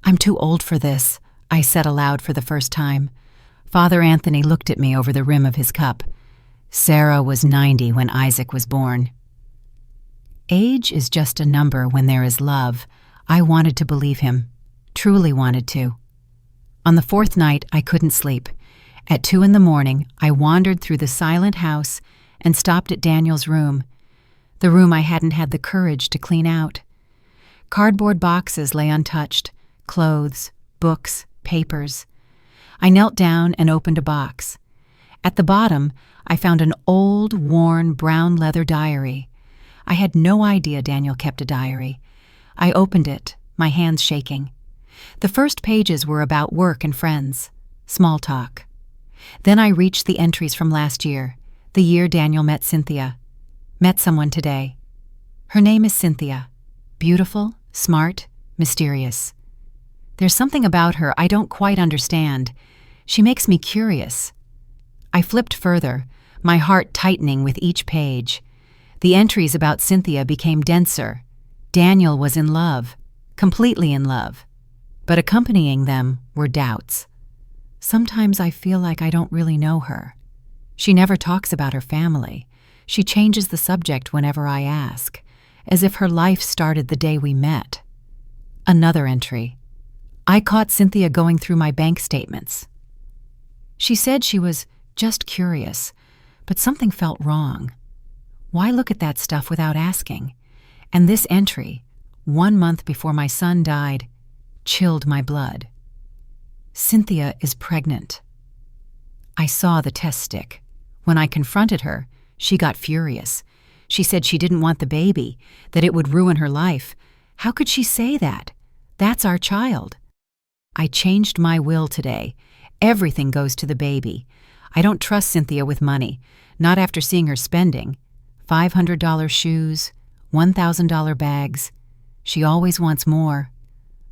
"I'm too old for this," I said aloud for the first time. Father Anthony looked at me over the rim of his cup. "Sarah was 90 when Isaac was born." Age is just a number when there is love. I wanted to believe him, truly wanted to. On the 4th night, I couldn't sleep. At 2 a.m, I wandered through the silent house and stopped at Daniel's room, the room I hadn't had the courage to clean out. Cardboard boxes lay untouched, clothes, books, papers. I knelt down and opened a box. At the bottom, I found an old, worn, brown leather diary. I had no idea Daniel kept a diary. I opened it, my hands shaking. The first pages were about work and friends, small talk. Then I reached the entries from last year, the year Daniel met Cynthia. Met someone today. Her name is Cynthia. Beautiful, smart, mysterious. There's something about her I don't quite understand. She makes me curious. I flipped further, my heart tightening with each page. The entries about Cynthia became denser. Daniel was in love, completely in love. But accompanying them were doubts. Sometimes I feel like I don't really know her. She never talks about her family. She changes the subject whenever I ask, as if her life started the day we met. Another entry. I caught Cynthia going through my bank statements. She said she was just curious, but something felt wrong. Why look at that stuff without asking? And this entry, 1 month before my son died, chilled my blood. Cynthia is pregnant. I saw the test stick. When I confronted her, she got furious. She said she didn't want the baby, that it would ruin her life. How could she say that? That's our child. I changed my will today. Everything goes to the baby. I don't trust Cynthia with money, not after seeing her spending. $500 shoes, $1,000 bags. She always wants more.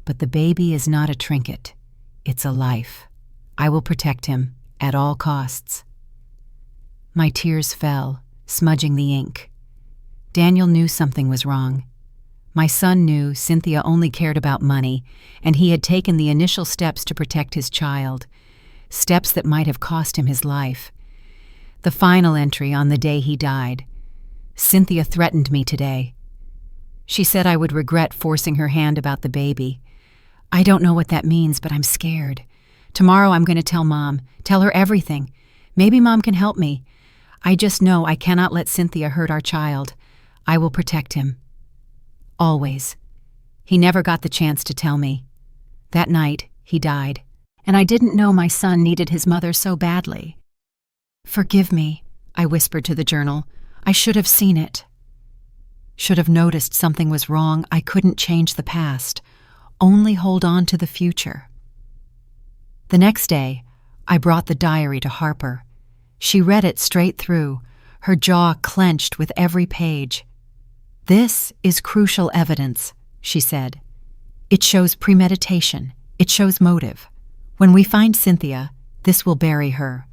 But the baby is not a trinket. It's a life. I will protect him at all costs. My tears fell, smudging the ink. Daniel knew something was wrong. My son knew Cynthia only cared about money, and he had taken the initial steps to protect his child, steps that might have cost him his life. The final entry on the day he died. Cynthia threatened me today. She said I would regret forcing her hand about the baby. I don't know what that means, but I'm scared. Tomorrow I'm going to tell Mom, tell her everything. Maybe Mom can help me. I just know I cannot let Cynthia hurt our child. I will protect him. Always. He never got the chance to tell me. That night, he died, and I didn't know my son needed his mother so badly. "Forgive me," I whispered to the journal. "I should have seen it. Should have noticed something was wrong. I couldn't change the past. Only hold on to the future." The next day, I brought the diary to Harper. She read it straight through. her jaw clenched with every page. "This is crucial evidence," she said. "It shows premeditation. It shows motive. When we find Cynthia, this will bury her."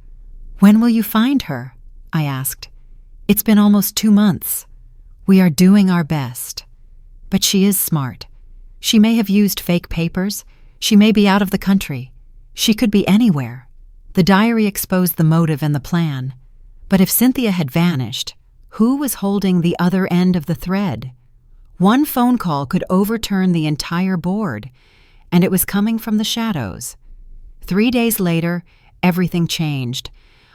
"When will you find her?" I asked. "It's been almost 2 months. We are doing our best." But she is smart. She may have used fake papers. She may be out of the country. She could be anywhere. The diary exposed the motive and the plan. But if Cynthia had vanished, who was holding the other end of the thread? One phone call could overturn the entire board, and it was coming from the shadows. 3 days later, everything changed.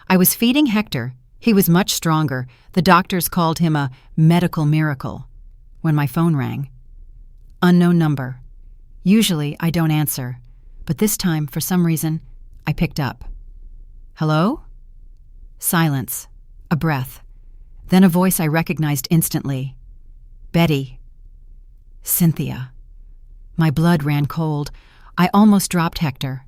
I was feeding Hector. He was much stronger. The doctors called him a medical miracle. When my phone rang. Unknown number. Usually I don't answer, but this time, for some reason, I picked up. "Hello?" Silence. A breath. Then a voice I recognized instantly. "Betty." Cynthia. My blood ran cold. I almost dropped Hector.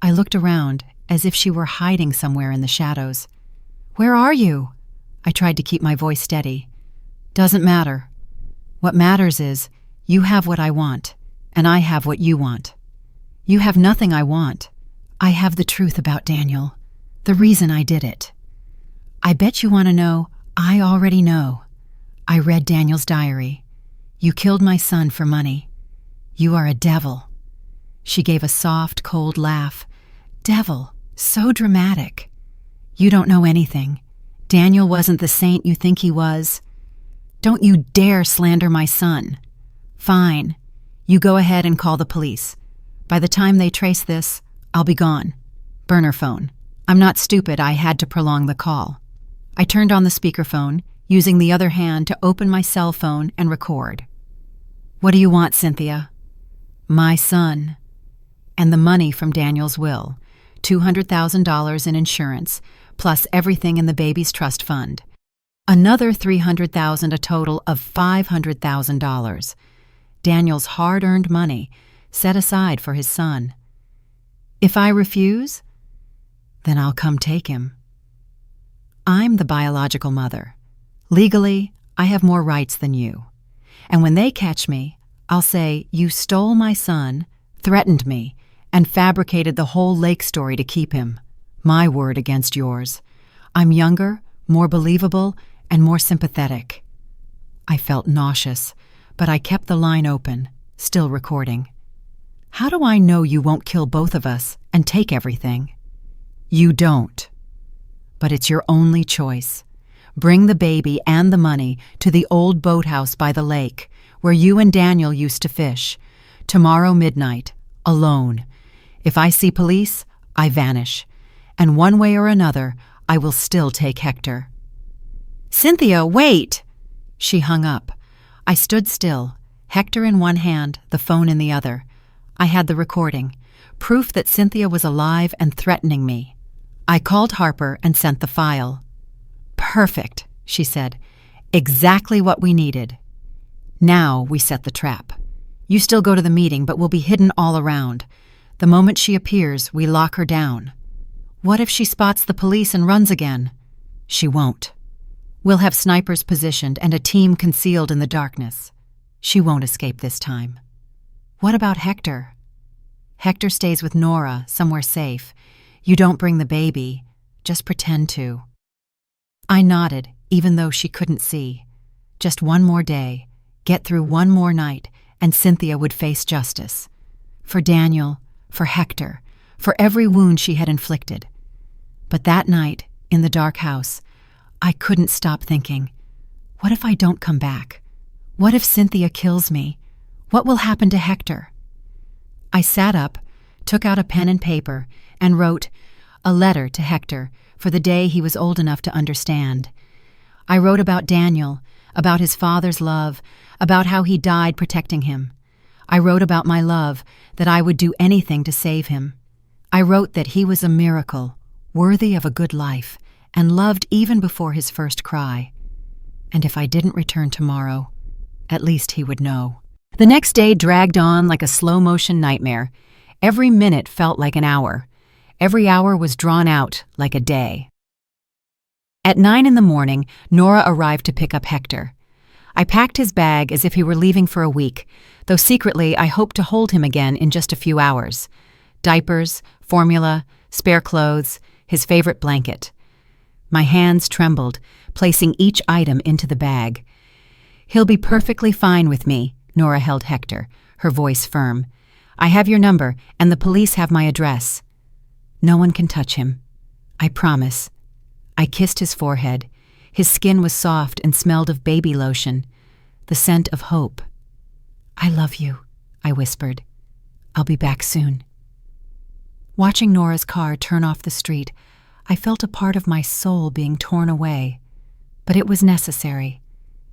I looked around as if she were hiding somewhere in the shadows. "Where are you?" I tried to keep my voice steady. "Doesn't matter. What matters is you have what I want, and I have what you want. You have nothing I want. I have the truth about Daniel, the reason I did it. I bet you want to know. I already know. I read Daniel's diary. You killed my son for money. You are a devil." She gave a soft, cold laugh. "Devil, so dramatic. You don't know anything. Daniel wasn't the saint you think he was. Don't you dare slander my son. Fine. You go ahead and call the police. By the time they trace this, I'll be gone. Burner phone. I'm not stupid. I had to prolong the call." I turned on the speakerphone, using the other hand to open my cell phone and record. "What do you want, Cynthia?" "My son. And the money from Daniel's will. $200,000 in insurance, plus everything in the baby's trust fund. Another $300,000, a total of $500,000. Daniel's hard-earned money, set aside for his son. If I refuse, then I'll come take him. I'm the biological mother. Legally, I have more rights than you. And when they catch me, I'll say, you stole my son, threatened me, and fabricated the whole Lake story to keep him. My word against yours. I'm younger, more believable, and more sympathetic." I felt nauseous, but I kept the line open, still recording. "How do I know you won't kill both of us and take everything?" "You don't. But it's your only choice. Bring the baby and the money to the old boathouse by the lake, where you and Daniel used to fish. Tomorrow midnight, alone. If I see police, I vanish. And one way or another, I will still take Hector." "Cynthia, wait!" She hung up. I stood still, Hector in one hand, the phone in the other. I had the recording, proof that Cynthia was alive and threatening me. I called Harper and sent the file. "Perfect," she said. "Exactly what we needed. Now we set the trap. You still go to the meeting, but we'll be hidden all around. The moment she appears, we lock her down. What if she spots the police and runs again? She won't. We'll have snipers positioned and a team concealed in the darkness. She won't escape this time." "What about Hector?" "Hector stays with Nora, somewhere safe. You don't bring the baby. Just pretend to." I nodded, even though she couldn't see. Just one more day, get through one more night, and Cynthia would face justice. For Daniel, for Hector, for every wound she had inflicted. But that night, in the dark house, I couldn't stop thinking, what if I don't come back? What if Cynthia kills me? What will happen to Hector? I sat up, took out a pen and paper, and wrote a letter to Hector for the day he was old enough to understand. I wrote about Daniel, about his father's love, about how he died protecting him. I wrote about my love, that I would do anything to save him. I wrote that he was a miracle, worthy of a good life, and loved even before his first cry. And if I didn't return tomorrow, at least he would know. The next day dragged on like a slow-motion nightmare. Every minute felt like an hour. Every hour was drawn out like a day. At 9 in the morning, Nora arrived to pick up Hector. I packed his bag as if he were leaving for a week, though secretly I hoped to hold him again in just a few hours. Diapers, formula, spare clothes, his favorite blanket. My hands trembled, placing each item into the bag. "He'll be perfectly fine with me," Nora held Hector, her voice firm. "I have your number, and the police have my address. No one can touch him. I promise." I kissed his forehead. His skin was soft and smelled of baby lotion, the scent of hope. "I love you," I whispered. "I'll be back soon." Watching Nora's car turn off the street, I felt a part of my soul being torn away. But it was necessary.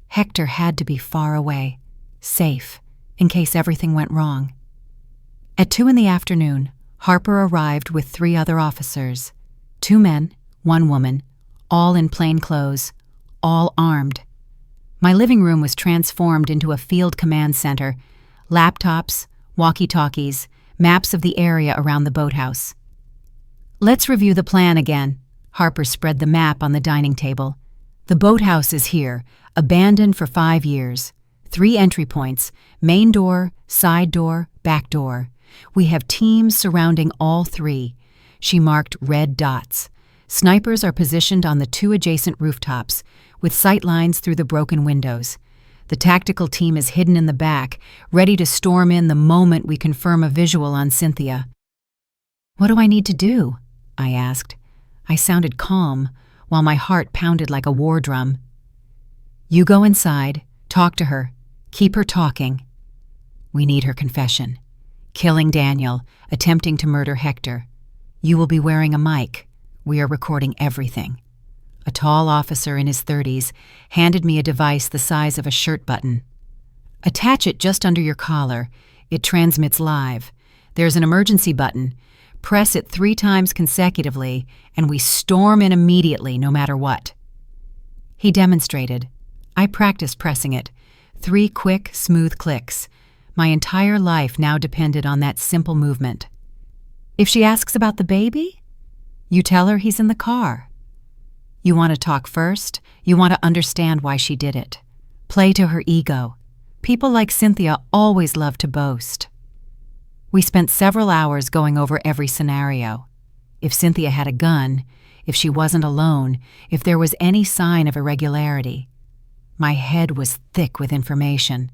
Hector had to be far away, safe, in case everything went wrong. At 2 in the afternoon, Harper arrived with 3 other officers, 2 men, 1 woman, all in plain clothes, all armed. My living room was transformed into a field command center, laptops, walkie-talkies, maps of the area around the boathouse. "Let's review the plan again." Harper spread the map on the dining table. "The boathouse is here, abandoned for 5 years. 3 entry points: main door, side door, back door. We have teams surrounding all 3. She marked red dots. Snipers are positioned on the 2 adjacent rooftops, with sight lines through the broken windows. The tactical team is hidden in the back, ready to storm in the moment we confirm a visual on Cynthia." "What do I need to do?" I asked. I sounded calm, while my heart pounded like a war drum. "You go inside, talk to her, keep her talking. We need her confession. Killing Daniel, attempting to murder Hector. You will be wearing a mic. We are recording everything." A tall officer in his 30s handed me a device the size of a shirt button. "Attach it just under your collar. It transmits live. There's an emergency button. Press it 3 times consecutively, and we storm in immediately, no matter what." He demonstrated. I practiced pressing it. 3 quick, smooth clicks. My entire life now depended on that simple movement. "If she asks about the baby, you tell her he's in the car. You want to talk first. You want to understand why she did it. Play to her ego. People like Cynthia always love to boast." We spent several hours going over every scenario. If Cynthia had a gun, if she wasn't alone, if there was any sign of irregularity. My head was thick with information.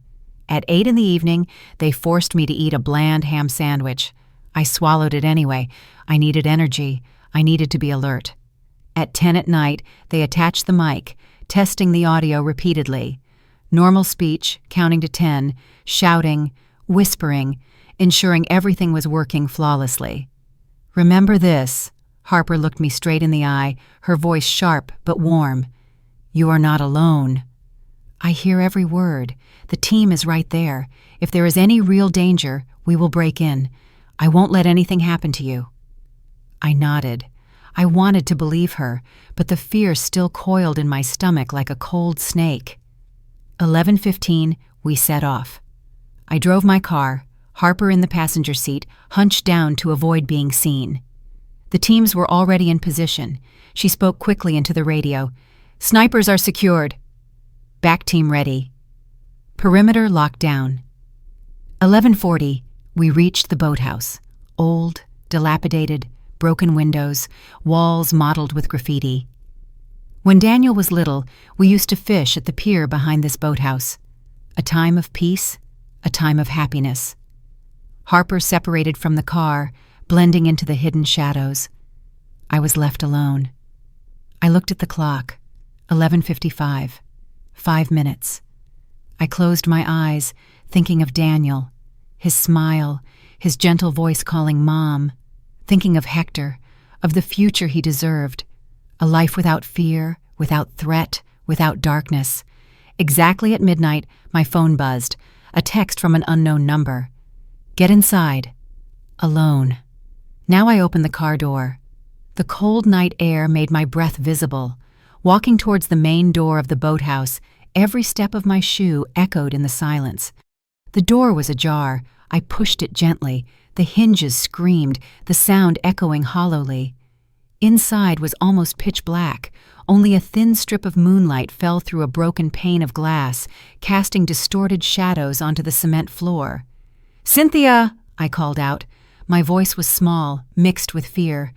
At 8 in the evening, they forced me to eat a bland ham sandwich. I swallowed it anyway. I needed energy. I needed to be alert. At 10 at night, they attached the mic, testing the audio repeatedly. Normal speech, counting to 10, shouting, whispering, ensuring everything was working flawlessly. "Remember this." Harper looked me straight in the eye, her voice sharp but warm. "You are not alone." "I hear every word. The team is right there. If there is any real danger, we will break in. I won't let anything happen to you." I nodded. I wanted to believe her, but the fear still coiled in my stomach like a cold snake. 11:15, we set off. I drove my car, Harper in the passenger seat, hunched down to avoid being seen. The teams were already in position. She spoke quickly into the radio. "Snipers are secured. Back team ready. Perimeter locked down." 11:40, we reached the boathouse. Old, dilapidated, broken windows, walls mottled with graffiti. When Daniel was little, we used to fish at the pier behind this boathouse. A time of peace, a time of happiness. Harper separated from the car, blending into the hidden shadows. I was left alone. I looked at the clock. 11:55. 5 minutes. I closed my eyes, thinking of Daniel, his smile, his gentle voice calling Mom, thinking of Hector, of the future he deserved, a life without fear, without threat, without darkness. Exactly at midnight, my phone buzzed, a text from an unknown number. "Get inside." Alone. Now I opened the car door. The cold night air made my breath visible. Walking towards the main door of the boathouse, every step of my shoe echoed in the silence. The door was ajar. I pushed it gently. The hinges screamed, the sound echoing hollowly. Inside was almost pitch black, Only a thin strip of moonlight fell through a broken pane of glass, casting distorted shadows onto the cement floor. "Cynthia!" I called out. My voice was small, mixed with fear.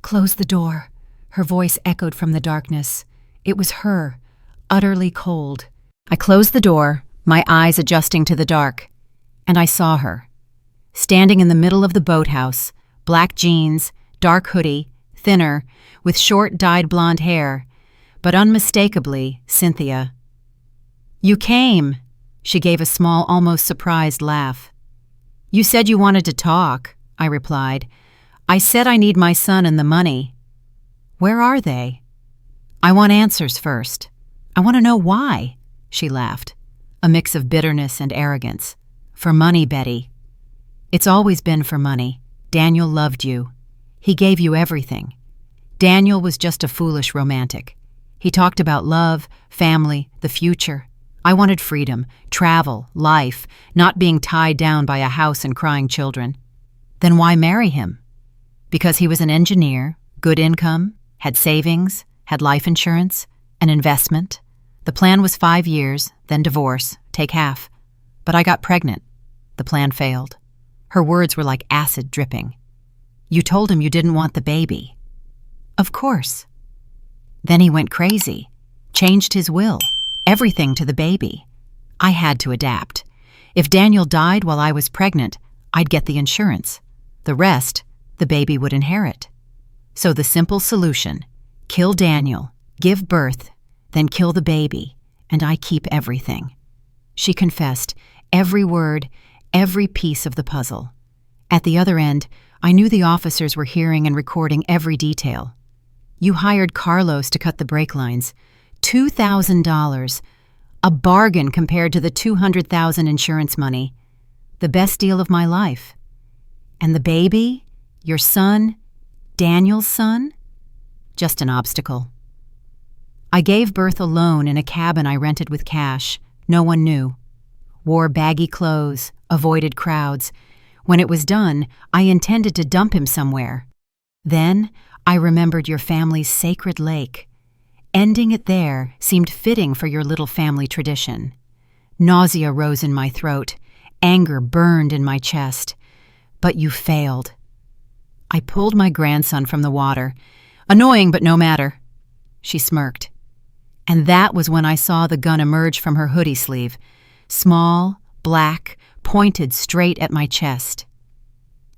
"Close the door." Her voice echoed from the darkness. It was her, utterly cold. I closed the door, my eyes adjusting to the dark, and I saw her. Standing in the middle of the boathouse, black jeans, dark hoodie, thinner, with short dyed blonde hair, but unmistakably Cynthia. "You came," she gave a small, almost surprised laugh. "You said you wanted to talk," I replied. "I said I need my son and the money." "Where are they?" "I want answers first. I want to know why," she laughed, a mix of bitterness and arrogance. "For money, Betty. It's always been for money. Daniel loved you. He gave you everything. Daniel was just a foolish romantic. He talked about love, family, the future. I wanted freedom, travel, life, not being tied down by a house and crying children. Then why marry him? Because he was an engineer, good income, had savings, had life insurance, an investment. The plan was 5 years, then divorce, take half. But I got pregnant. The plan failed. Her words were like acid dripping. "You told him you didn't want the baby." "Of course." Then he went crazy, changed his will, everything to the baby. I had to adapt. If Daniel died while I was pregnant, I'd get the insurance. The rest, the baby would inherit. So the simple solution, kill Daniel, give birth, then kill the baby, and I keep everything. She confessed, every word, every piece of the puzzle. At the other end, I knew the officers were hearing and recording every detail. "You hired Carlos to cut the brake lines. $2,000. A bargain compared to the $200,000 insurance money. The best deal of my life. And the baby, your son, Daniel's son? Just an obstacle." I gave birth alone in a cabin I rented with cash. No one knew. Wore baggy clothes, avoided crowds. When it was done, I intended to dump him somewhere. Then I remembered your family's sacred lake. Ending it there seemed fitting for your little family tradition. Nausea rose in my throat. Anger burned in my chest. But you failed. I pulled my grandson from the water. "Annoying, but no matter." She smirked. And that was when I saw the gun emerge from her hoodie sleeve. Small, black, pointed straight at my chest.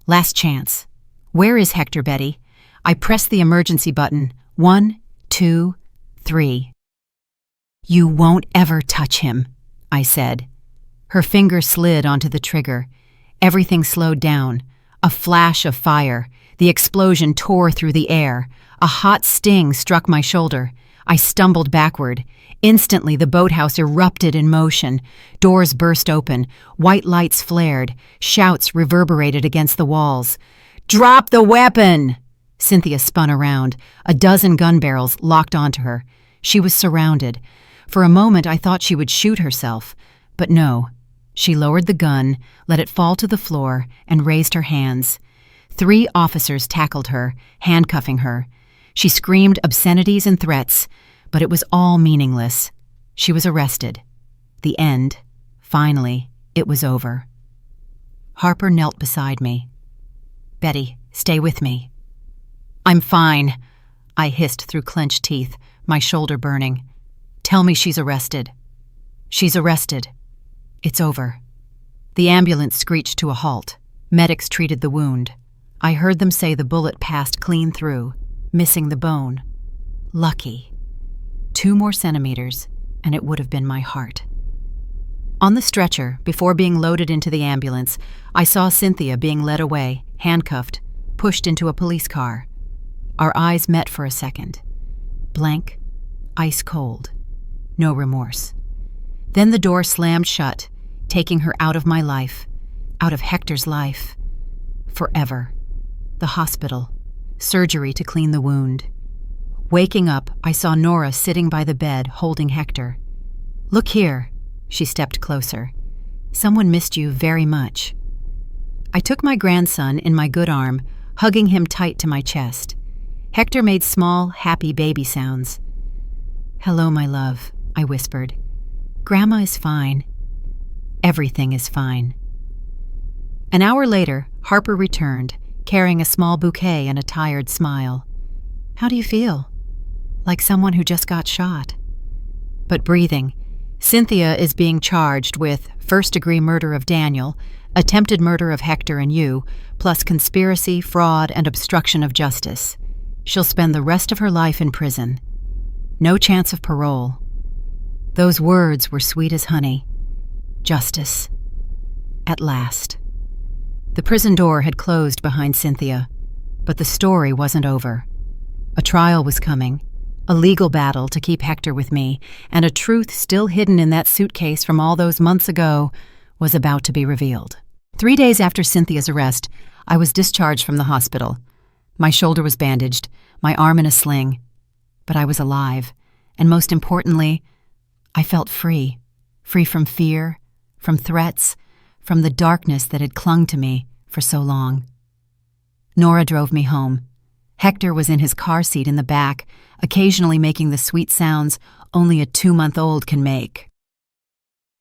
"Last chance. Where is Hector, Betty?" I pressed the emergency button. 1, 2, 3. "You won't ever touch him," I said. Her finger slid onto the trigger. Everything slowed down. A flash of fire. The explosion tore through the air. A hot sting struck my shoulder. I stumbled backward. Instantly, the boathouse erupted in motion. Doors burst open. White lights flared. Shouts reverberated against the walls. "Drop the weapon!" Cynthia spun around. A dozen gun barrels locked onto her. She was surrounded. For a moment, I thought she would shoot herself. But no. She lowered the gun, let it fall to the floor, and raised her hands. 3 officers tackled her, handcuffing her. She screamed obscenities and threats, but it was all meaningless. She was arrested. The end. Finally, it was over. Harper knelt beside me. "Betty, stay with me." "I'm fine," I hissed through clenched teeth, my shoulder burning. "Tell me she's arrested." "She's arrested. It's over." The ambulance screeched to a halt. Medics treated the wound. I heard them say the bullet passed clean through, missing the bone. Lucky. 2 more centimeters, and it would have been my heart. On the stretcher, before being loaded into the ambulance, I saw Cynthia being led away, handcuffed, pushed into a police car. Our eyes met for a second. Blank, ice cold, no remorse. Then the door slammed shut, taking her out of my life, out of Hector's life. Forever. The hospital. Surgery to clean the wound. Waking up, I saw Nora sitting by the bed, holding Hector. "Look here." She stepped closer. "Someone missed you very much." I took my grandson in my good arm, hugging him tight to my chest. Hector made small, happy baby sounds. "Hello, my love," I whispered. "Grandma is fine. Everything is fine." An hour later, Harper returned, carrying a small bouquet and a tired smile. "How do you feel?" "Like someone who just got shot." But breathing. "Cynthia is being charged with first-degree murder of Daniel, attempted murder of Hector and you, plus conspiracy, fraud, and obstruction of justice. She'll spend the rest of her life in prison. No chance of parole." Those words were sweet as honey. Justice. At last. The prison door had closed behind Cynthia, but the story wasn't over. A trial was coming, a legal battle to keep Hector with me, and a truth still hidden in that suitcase from all those months ago was about to be revealed. 3 days after Cynthia's arrest, I was discharged from the hospital. My shoulder was bandaged, my arm in a sling, but I was alive, and most importantly, I felt free. Free from fear, from threats, from the darkness that had clung to me for so long. Nora drove me home. Hector was in his car seat in the back, occasionally making the sweet sounds only a 2-month-old can make.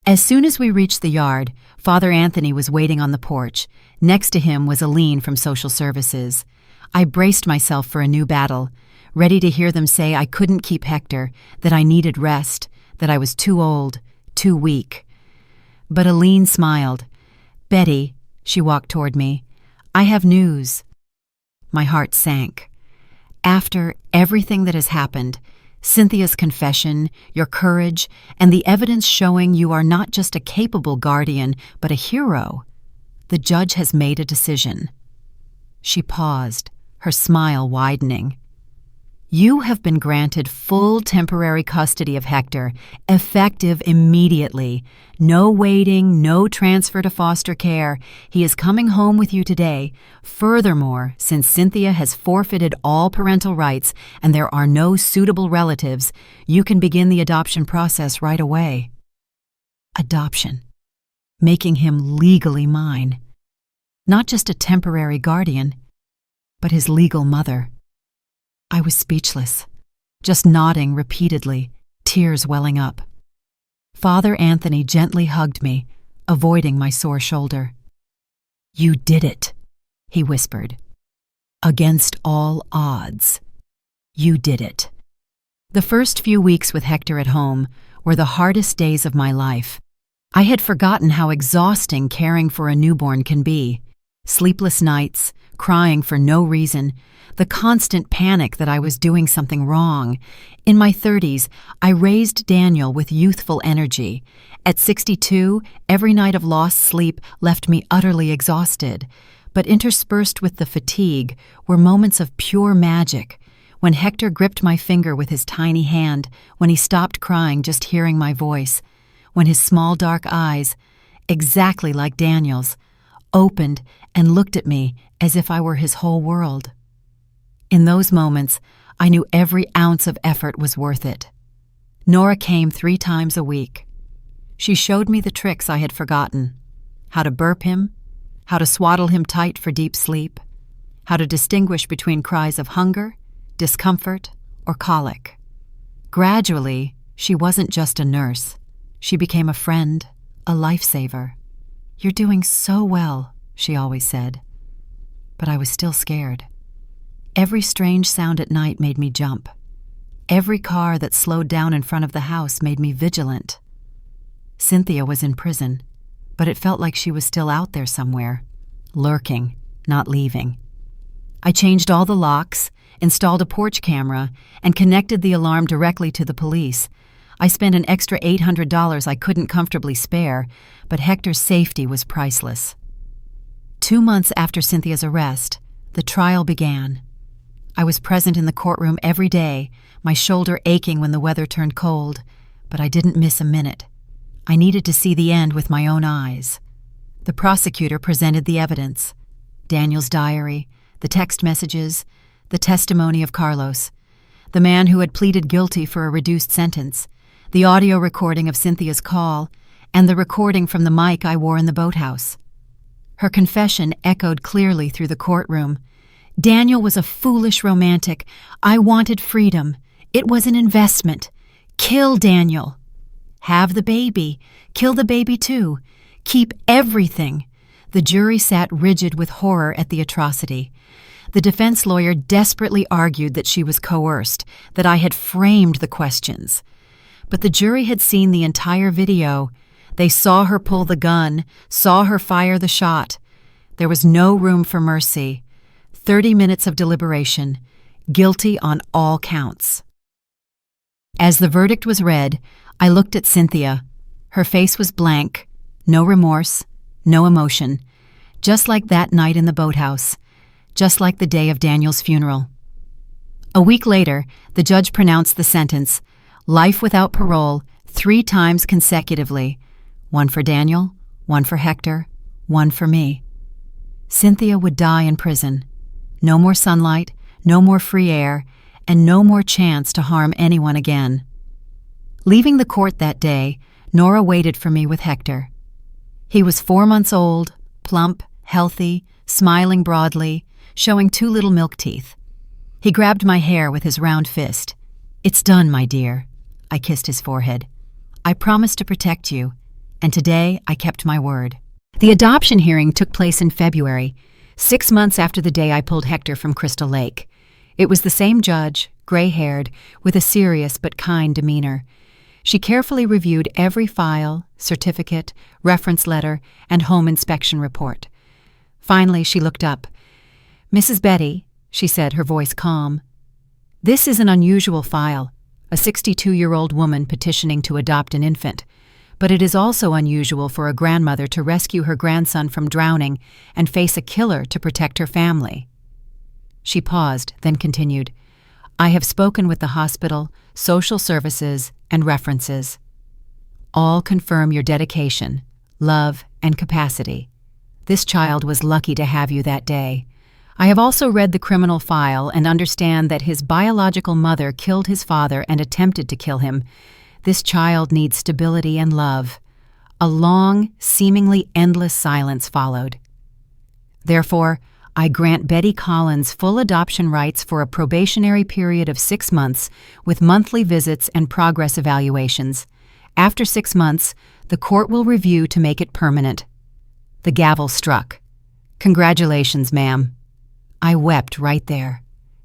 As soon as we reached the yard, Father Anthony was waiting on the porch. Next to him was Aline from Social Services. I braced myself for a new battle, ready to hear them say I couldn't keep Hector, that I needed rest, that I was too old, too weak. But Aline smiled. "Betty," she walked toward me, "I have news." My heart sank. After everything that has happened, Cynthia's confession, your courage, and the evidence showing you are not just a capable guardian, but a hero, the judge has made a decision. She paused, her smile widening. "You have been granted full temporary custody of Hector, effective immediately. No waiting, no transfer to foster care. He is coming home with you today. Furthermore, since Cynthia has forfeited all parental rights and there are no suitable relatives, you can begin the adoption process right away." Adoption. Making him legally mine. Not just a temporary guardian, but his legal mother. I was speechless, just nodding repeatedly, tears welling up. Father Anthony gently hugged me, avoiding my sore shoulder. "You did it," he whispered. "Against all odds. You did it." The first few weeks with Hector at home were the hardest days of my life. I had forgotten how exhausting caring for a newborn can be. Sleepless nights, crying for no reason, the constant panic that I was doing something wrong. In my 30s, I raised Daniel with youthful energy. At 62, every night of lost sleep left me utterly exhausted. But interspersed with the fatigue were moments of pure magic. When Hector gripped my finger with his tiny hand, when he stopped crying just hearing my voice, when his small dark eyes, exactly like Daniel's, opened and looked at me as if I were his whole world. In those moments, I knew every ounce of effort was worth it. Nora came 3 times a week. She showed me the tricks I had forgotten: how to burp him, how to swaddle him tight for deep sleep, how to distinguish between cries of hunger, discomfort, or colic. Gradually, she wasn't just a nurse. She became a friend, a lifesaver. "You're doing so well," she always said. But I was still scared. Every strange sound at night made me jump. Every car that slowed down in front of the house made me vigilant. Cynthia was in prison, but it felt like she was still out there somewhere, lurking, not leaving. I changed all the locks, installed a porch camera, and connected the alarm directly to the police. I spent an extra $800 I couldn't comfortably spare, but Hector's safety was priceless. 2 months after Cynthia's arrest, the trial began. I was present in the courtroom every day, my shoulder aching when the weather turned cold, but I didn't miss a minute. I needed to see the end with my own eyes. The prosecutor presented the evidence: Daniel's diary, the text messages, the testimony of Carlos, the man who had pleaded guilty for a reduced sentence, the audio recording of Cynthia's call, and the recording from the mic I wore in the boathouse. Her confession echoed clearly through the courtroom. "Daniel was a foolish romantic. I wanted freedom. It was an investment. Kill Daniel. Have the baby. Kill the baby too. Keep everything. The jury sat rigid with horror at the atrocity. The defense lawyer desperately argued that she was coerced, that I had framed the questions. But the jury had seen the entire video. They saw her pull the gun, saw her fire the shot. There was no room for mercy. 30 minutes of deliberation. Guilty on all counts. As the verdict was read, I looked at Cynthia. Her face was blank. No remorse, no emotion. Just like that night in the boathouse. Just like the day of Daniel's funeral. A week later, the judge pronounced the sentence, life without parole, 3 times consecutively. 1 for Daniel, 1 for Hector, 1 for me. Cynthia would die in prison. No more sunlight, no more free air, and no more chance to harm anyone again. Leaving the court that day, Nora waited for me with Hector. He was 4 months old, plump, healthy, smiling broadly, showing 2 little milk teeth. He grabbed my hair with his round fist. "It's done, my dear." I kissed his forehead. "I promised to protect you, and today I kept my word." The adoption hearing took place in February, 6 months after the day I pulled Hector from Crystal Lake. It was the same judge, gray-haired, with a serious but kind demeanor. She carefully reviewed every file, certificate, reference letter, and home inspection report. Finally, she looked up. "Mrs. Betty," she said, her voice calm, "this is an unusual file, a 62-year-old woman petitioning to adopt an infant. But it is also unusual for a grandmother to rescue her grandson from drowning and face a killer to protect her family." She paused, then continued, "I have spoken with the hospital, social services, and references. All confirm your dedication, love, and capacity. This child was lucky to have you that day. I have also read the criminal file and understand that his biological mother killed his father and attempted to kill him. This child needs stability and love." A long, seemingly endless silence followed. "Therefore, I grant Betty Collins full adoption rights for a probationary period of 6 months with monthly visits and progress evaluations. After 6 months, the court will review to make it permanent." The gavel struck. "Congratulations, ma'am." I wept right there.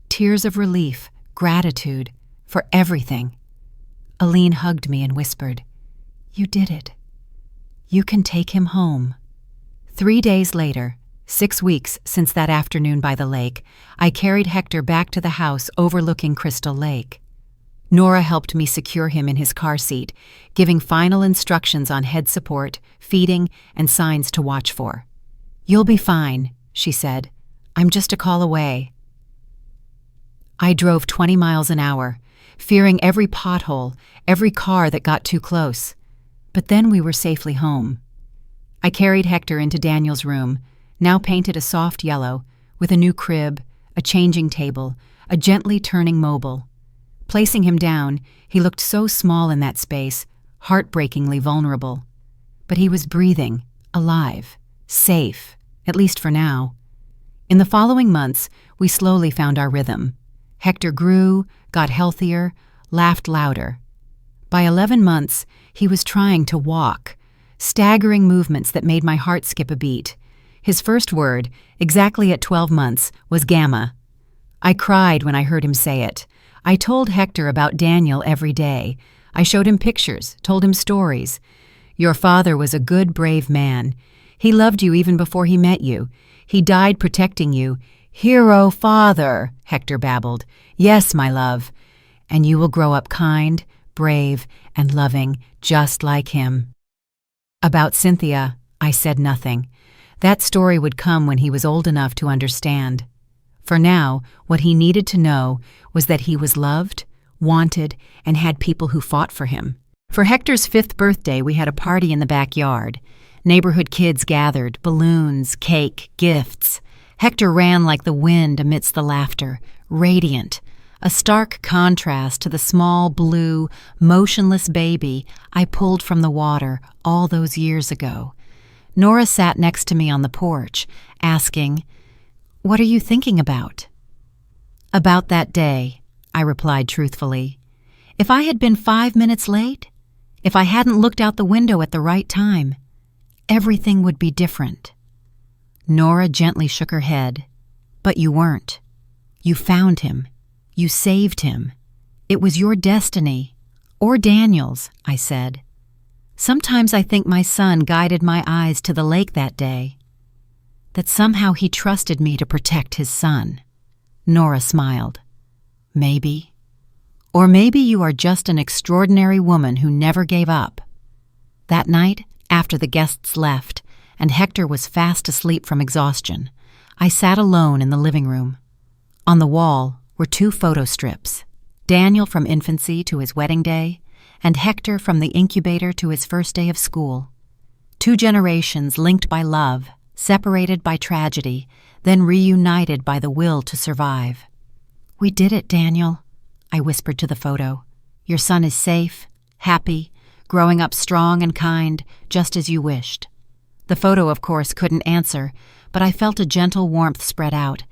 Tears of relief, gratitude, for everything. Aline hugged me and whispered, "You did it. You can take him home." 3 days later, 6 weeks since that afternoon by the lake, I carried Hector back to the house overlooking Crystal Lake. Nora helped me secure him in his car seat, giving final instructions on head support, feeding, and signs to watch for. "You'll be fine," she said. "I'm just a call away." I drove 20 miles an hour, fearing every pothole, every car that got too close. But then we were safely home. I carried Hector into Daniel's room, now painted a soft yellow, with a new crib, a changing table, a gently turning mobile. Placing him down, he looked so small in that space, heartbreakingly vulnerable. But he was breathing, alive, safe, at least for now. In the following months, we slowly found our rhythm. Hector grew, got healthier, laughed louder. By 11 months, he was trying to walk, staggering movements that made my heart skip a beat. His first word, exactly at 12 months, was gamma. I cried when I heard him say it. I told Hector about Daniel every day. I showed him pictures, told him stories. "Your father was a good, brave man. He loved you even before he met you. He died protecting you." "Hero father," Hector babbled. "Yes, my love. And you will grow up kind, brave, and loving, just like him." About Cynthia, I said nothing. That story would come when he was old enough to understand. For now, what he needed to know was that he was loved, wanted, and had people who fought for him. For Hector's 5th birthday, we had a party in the backyard. Neighborhood kids gathered, balloons, cake, gifts. Hector ran like the wind amidst the laughter, radiant, a stark contrast to the small, blue, motionless baby I pulled from the water all those years ago. Nora sat next to me on the porch, asking, "What are you thinking about?" "About that day," I replied truthfully. If I had been 5 minutes late, if I hadn't looked out the window at the right time, everything would be different. Nora gently shook her head. But you weren't. You found him. You saved him. It was your destiny. Or Daniel's, I said. Sometimes I think my son guided my eyes to the lake that day. That somehow he trusted me to protect his son. Nora smiled. Maybe. Or maybe you are just an extraordinary woman who never gave up. That night, after the guests left, and Hector was fast asleep from exhaustion, I sat alone in the living room. On the wall were 2 photo strips, Daniel from infancy to his wedding day, and Hector from the incubator to his first day of school. 2 generations linked by love, separated by tragedy, then reunited by the will to survive. "We did it, Daniel," I whispered to the photo. "Your son is safe, happy, growing up strong and kind, just as you wished." The photo, of course, couldn't answer, but I felt a gentle warmth spread out,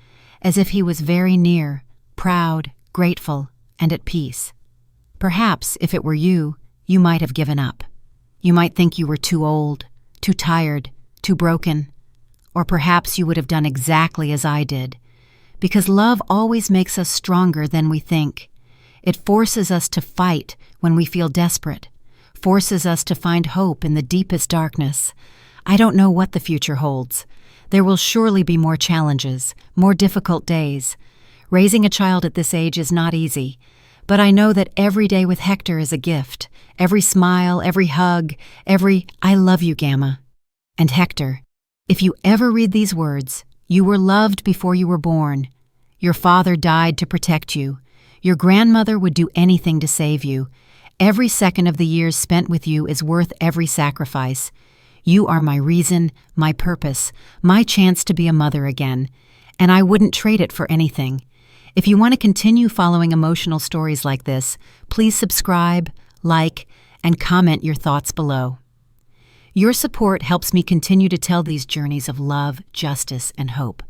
as if he was very near, proud, grateful, and at peace. Perhaps, if it were you, you might have given up. You might think you were too old, too tired, too broken. Or perhaps you would have done exactly as I did, because love always makes us stronger than we think. It forces us to fight when we feel desperate, forces us to find hope in the deepest darkness. I don't know what the future holds. There will surely be more challenges, more difficult days. Raising a child at this age is not easy, but I know that every day with Hector is a gift. Every smile, every hug, every "I love you, Gamma." And Hector, if you ever read these words, you were loved before you were born. Your father died to protect you. Your grandmother would do anything to save you. Every second of the years spent with you is worth every sacrifice. You are my reason, my purpose, my chance to be a mother again, and I wouldn't trade it for anything. If you want to continue following emotional stories like this, please subscribe, like, and comment your thoughts below. Your support helps me continue to tell these journeys of love, justice, and hope.